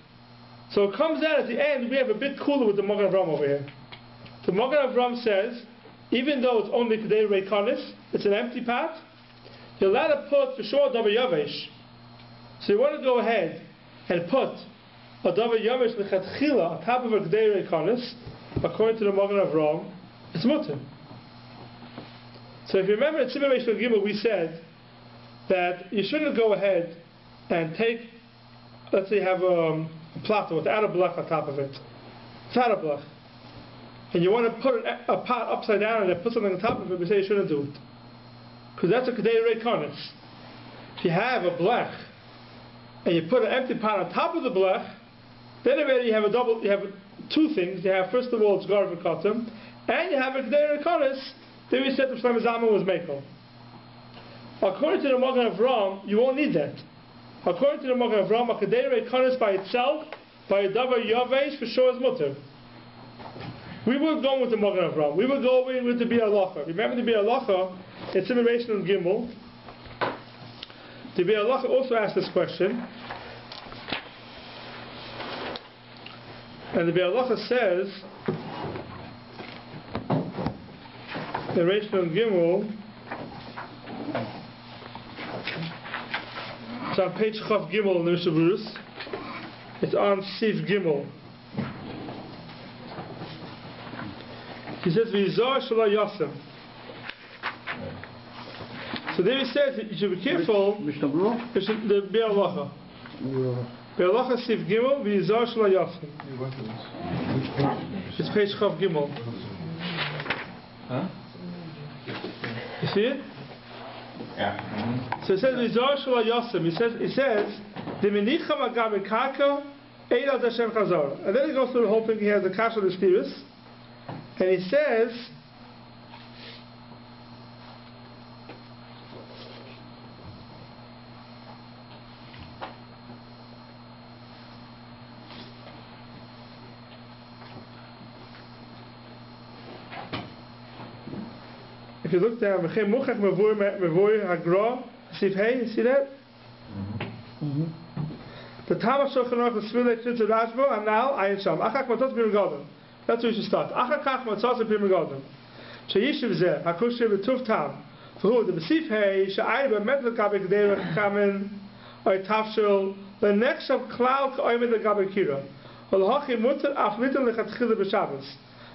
So it comes out at the end we have a bit cooler with the Magen Avraham over here. The Magen Avraham says, even though it's only Kedei Reikonis, it's an empty pot, you're allowed to put for sure a Davar Yavesh. So you want to go ahead and put a Davar Yavesh Lechatchila on top of a Kedei Reikonis, according to the Magen Avraham, it's mutter. So if you remember in Simulation of Gimel we said that you shouldn't go ahead and take, let's say you have a platter without a blech on top of it. Without a blech. And you want to put a pot upside down and then put something on top of it, we say you shouldn't do it. Because that's a Kedei Reikonis. If you have a blech and you put an empty pot on top of the blech, then already you have two things. You have, first of all, it's Garv and Kotam, and you have a Kedei Reikonis. Then we said the Shlomo Zalman was Mekel. According to the Magen Avraham, you won't need that. According to the Magen Avraham, a Kedei Reikonis by itself, by a Davar Yavesh, for sure is mutter. We were going with the Magen Avraham. We were going with the Biur Halacha. Remember the Biur Halacha, in Simulation of Gimel. The Biur Halacha also asked this question. And the Biur Halacha says, in Simulation of Gimel, it's on page Chav Gimel in the Mishnah Berurah. It's on Sif Gimel. He says, V'yizar shala yasem. So there he says that you should be careful. Mishnah Berurah? The Biur Halacha. Biur Halacha Sif Gimel, V'yizar shala yasem. It's page Chav Gimel. Huh? You see it? Yeah. So it says, V'yizar shala yasem. It says, D'menicha magabe karka, eila d'Hashem chazara. And then he goes through the whole thing. He has the kasha of the Stiris. And he says, you look down, V'chein muchach mevoy hagra, Sif Hey, you see that? The Tama Shulchan Aruch, the Svile Tzitz Rashbo, and now Ayin Sham. Achak matzos b'rim gadol. That's where you should start. Achak matzos b'rim gadol. Sheyishiv zeh, hakushir v'tuv tam. V'hu, the Sif Hey, she'ayin b'met l'gabe g'derech kamen, oy tafshil, l'nechshav klal k'oymed l'gabe kira. Olhachi mutter af litan l'chatchila b'Shabbos.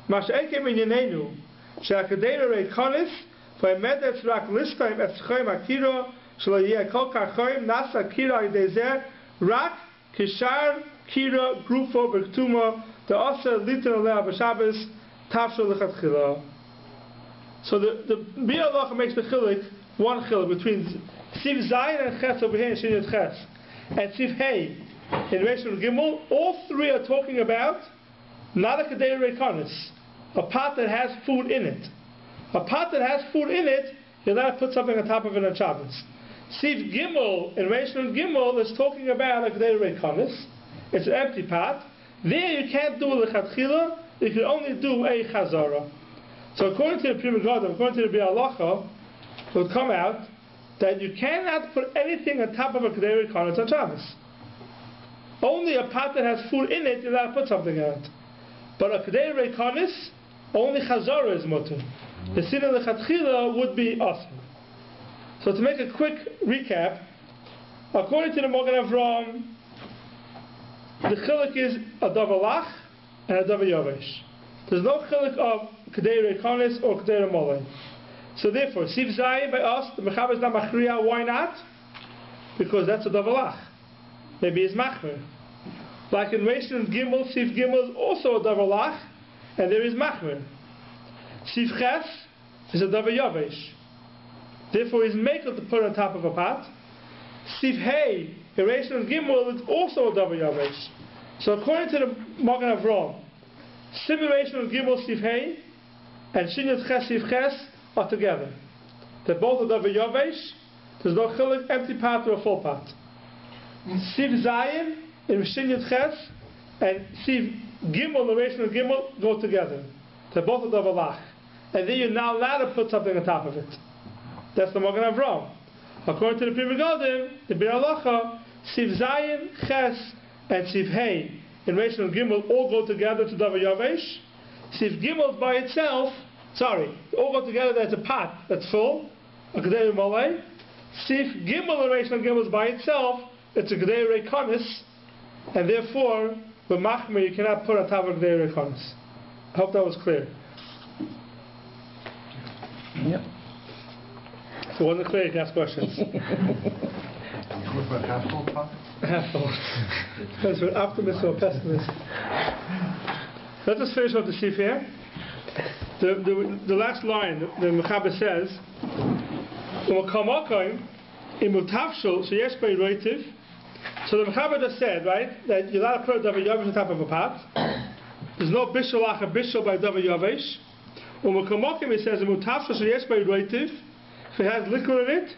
Ma she'ekem in yenenu, she'akadera rei konis, v'emed etz rak lishtaim etz choyim akira, shelo yeh kol kachoyim nasa kira Eliezer, rak kishar kira grufo b'ktuma, the asa litan aleh b'Shabbos, tafshil l'chatchila. So the Bir Allah makes the chilik, one chilik between Siv Zayin and Ches over here in Shinyat Ches, and Siv Hey in Rishon Gimel. All three are talking about not a Kedei Reikanis, a pot that has food in it. A pot that has food in it, you're allowed to put something on top of it on Shabbos. Siv Gimel in Rishon Gimel is talking about a Kedei Reikanis. It's an empty pot. There you can't do a Lechatchila, you can only do a Chazara. So according to the Pri Megadim, according to the Bir Halacha, it would come out that you cannot put anything on top of a Kedei Reikanis on Shabbos. Only a pot that has food in it, you're allowed to put something in it. But a Kedei Reikanis, only Chazara is mutter. The sin of the Lechatchila would be awesome. So to make a quick recap, according to the Magen Avraham, the chilik is a davalach and a davayavesh. There's no chilik of Kedei Reikanis or Kedei Remolei. So therefore, Siv Zayin by us, the Mechaber is not machriya. Why not? Because that's a davalach. Maybe it's machmer. Like in Rishon Gimel, Siv Gimel is also a davalach, and there is machmer. Siv Ches is a davayavesh. Therefore, he's makel to put on top of a pot. Siv Hey, in Rishon Gimel, is also a davayavesh. So according to the Magen Avraham, simulation of Gimel Siv Hey and Shinyat Ches Siv Ches are together. They're both a davayavesh. There's no chilik, empty pot or a full pot. Siv Zayin in Shinyat Ches and Siv Gimel, the Rishon of Gimel, go together. They're both a davalach. And then you're now allowed to put something on top of it. That's the Magen Avraham. According to the Pri Megadim, the Bir Halacha, Siv Zayin, Ches, and Siv Hey in Rishon Gimel all go together to davayavesh. Siv Gimel by itself, all go together. That's a pot that's full, a Kedei Remolei. Siv Gimel in Rishon Gimel is by itself. It's a Kedei Reikanis, and therefore, the machmer you cannot put on top of Kedei Reikanis. I hope that was clear. Yep. So when it's clear, you can ask questions. What about half full pot? Half full. Depends if you're an optimist or a pessimist. Let us finish off the Sif here. The last line, the Mechaber says, so the Mechaber just said, right, that you're allowed to put a davayavesh on top of a pot. There's no bishul acha bishul by davayavesh. It says, if it has liquor in it,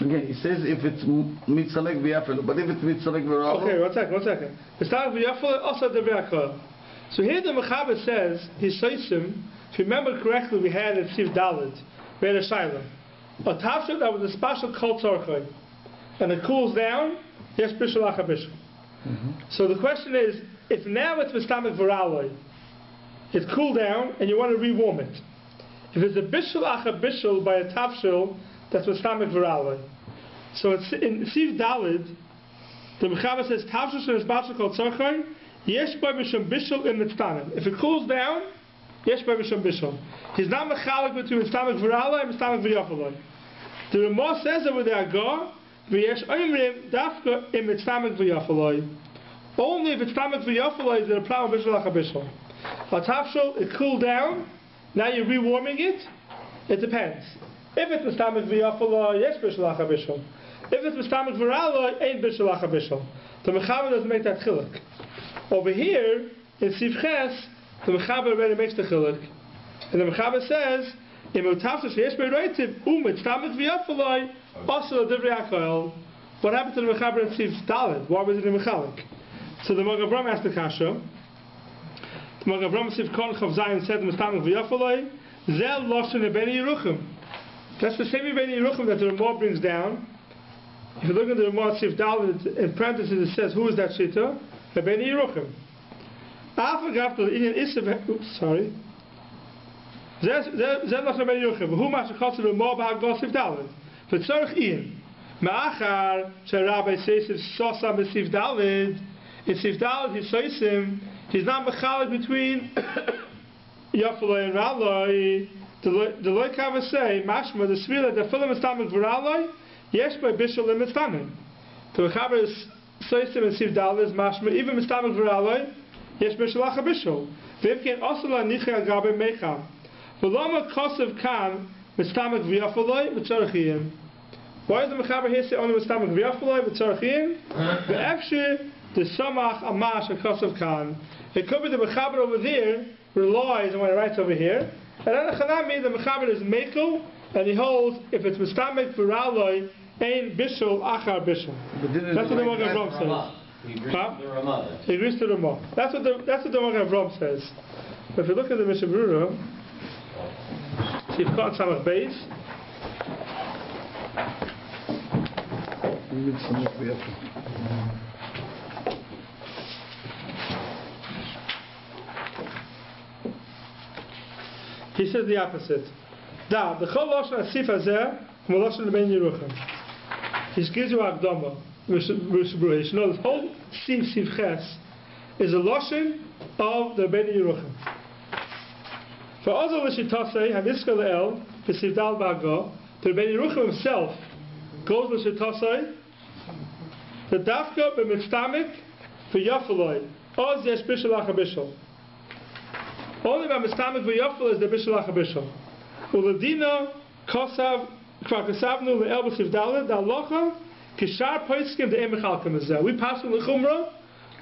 again, he says if it's mitzamek v'yafel, but if it's mitzamek v'ra'al. Okay, one second. So here the Mechaber says, his Seisim, if you remember correctly, we had at Siv Dalet, we had a Shiloh. A tafshil that was a special kol tzorchoi, and it cools down, yes, bishul acha bishul. So the question is, if now it's mistamek v'ra'aloi, it cooled down and you want to rewarm it. If it's a bishul acha bishul by a tafshil, that's mistamek v'ra'aloi. So it's in Siv Dalet, the Mechaber says tafshil is special kol tzorchoi, yesh by mishum bishul in mitztanim. If it cools down, yesh by mishum bishul. He's not mechalik between mitztamek v'ra'aloi and mitztamek v'yafaloi. The Ramah says over the Agar, v'yesh oimrim dafka in mitztamek v'yafaloi. Only if it's tamek v'yafaloi is there a problem with bishul acha bishul. A tafshil, it cooled down, now you're rewarming it. It depends. If it's mistamek v'yafaloi, yes, bishul acha bishul. If it's mistamek v'ra'aloi, ain't bishul acha bishul. The Mechaber doesn't make that chilik. Over here, in Siv Ches, the Mechaber already makes the chilik. And the Mechaber says, what happened to the Mechaber in Siv Dalet? Why was it in Mechalik? So the Magen Avraham asked the Kasha. The Magen Avraham Sif Kon Chav Zayin said Mistamach v'Yafalei Zel Lashon Beni Yeruchim. That's the same Beni Yeruchim that the Ramah brings down. If you look at the Ramah Sif Dalet, in parentheses it says, who is that Shita? Beni Yeruchim. Sorry. Zel Lashon Beni Yeruchim. Who Masha Chotz the Ramah B'Hagos Sif Dalet. V'tzorich Ian. Ma'achar Rabbi says Sosa B'Sif Dalet. In Sif Dalet he says him. He's not mechalek between Yafalei and Raloi. The Loikava say, Mashma, the Svila, the Philim Mistamik V'Raloi, Yesh by Bishul and Mistamik. The Loikava says him in Sif Dalet, Mashma, even Mistamik V'Raloi, Yesh Bishul Acha Bishul. V'imken Osala Nichel Gabe Mecha. V'loma Kosev Kan, Mistamik V'Yafaloi, V'Tzorachiyim. Why is the Mechaber here say only Mistamik V'Yafaloi, V'Tzorachiyim? V'Efshir, the Samach Amash and Kosev Kan. It could be the Mechaber over there relies on what it writes over here. And then the Chanami, the Mechaber is Michel, and he holds if it's Mistamek V'Raloi, Ein Bishul Achar Bishul. That's what the Magen Avraham says. He agrees to the Ramah. That's what the Magen Avraham says. But if you look at the Mishnah Berurah, see if Khan Samach Beis. He says the opposite. Da, the Chol Lashon Asif Hazeh, K'mo Lashon Ben Yeruchim. He gives you Akdama. You know, this whole Sif Ches is a Lashon of the Ben Yeruchim. For Ozo L'Shitosei, Hamiska Le'el, V'Sif Dal Ba'Go, the Ben Yeruchim himself goes L'Shitosei, the Dafka B'Mitztamik, V'Yafaloi, Oz Yesh Bishul Acha Bishul. Only by Mistamik v'Yafal is the Bishul Acha Bishul. Uladina Kosav Kvakasavnu le'el b'Sif Dalet Da'alocha Kishar Poiskim de'em Mechalkim Azeh. We pass on the Chumrah.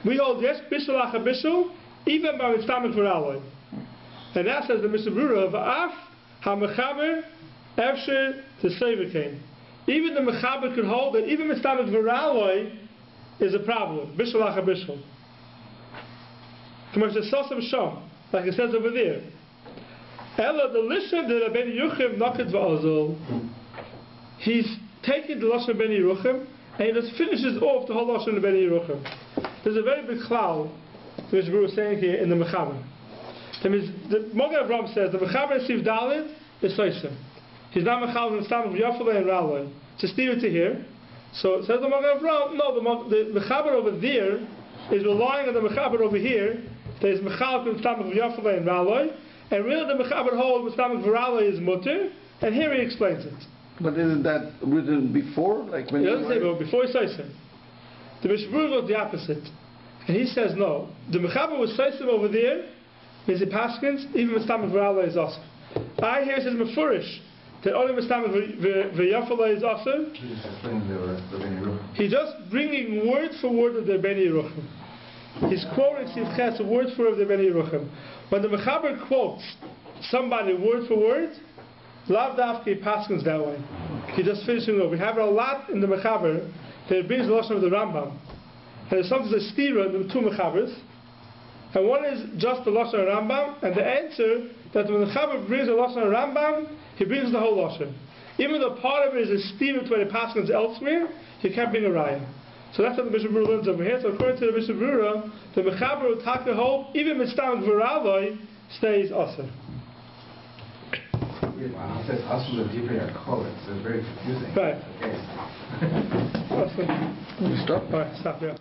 We hold yes Bishul Acha Bishul even by Mistamik v'Raloi. And that says the Mishnah Berurah V'af HaMechaber Efsher T'Seivakein. Even the Mechaber could hold that even Mistamik v'Raloi is a problem. Bishul Acha Bishul. Commercial Sosam Shom. Like it says over there. Ella the Lisha de Ben Yeruchim Naket Va'azol. He's taking the Lashon Ben Yeruchim and he just finishes off the whole Lashon of Ben Yeruchim. There's a very big cloud, which we were saying here in the Mechaber. That means the Magen Avraham says the Mechaber Sif Dalet is Soisim. He's not Mechal in Stam of Yafalei and Raloi. It's a steer to here. So it says the Magen Avraham, no, the Mechaber over there is relying on the Mechaber over here. There's Michel in Stamach V'Yafalei and Raloi, and really the Mechaber holds Stamach V'Raloi is mutter, and here he explains it. But isn't that written before? Like when he doesn't say before he says him. The Mishnah Berurah goes the opposite. And he says no. The Mechaber was says him over there, is it Paskins, even Stamach V'Raloi is also. I hear it says Mefurish, that only Stamach V'Yafalei is also. He's just bringing word for word of the Ben Yeruchim. He's quoting Sif Ches word for word of the Ben Yeruchim. When the Mechaber quotes somebody word for word, Lav Dafki Paskins that way. He just finishing over. We have a lot in the Mechaber that it brings the Lashon of the Rambam. And there's sometimes a stira in the two Mechabers. And one is just the Lashon of Rambam, and the answer that when the Mechaber brings the Lashon of Rambam, he brings the whole Lashon. Even though part of it is a stira to where the Paskins elsewhere, he can't bring a raya. So that's what the Mishnah Berurah learns over here. So according to the Mishnah Berurah, the Mechaber will take the whole, even Mistam V'Raloi stays Aser. Wow, it says Aser is different color, so it's very confusing. Right. Okay. Awesome. Stop. All right, stop, yeah.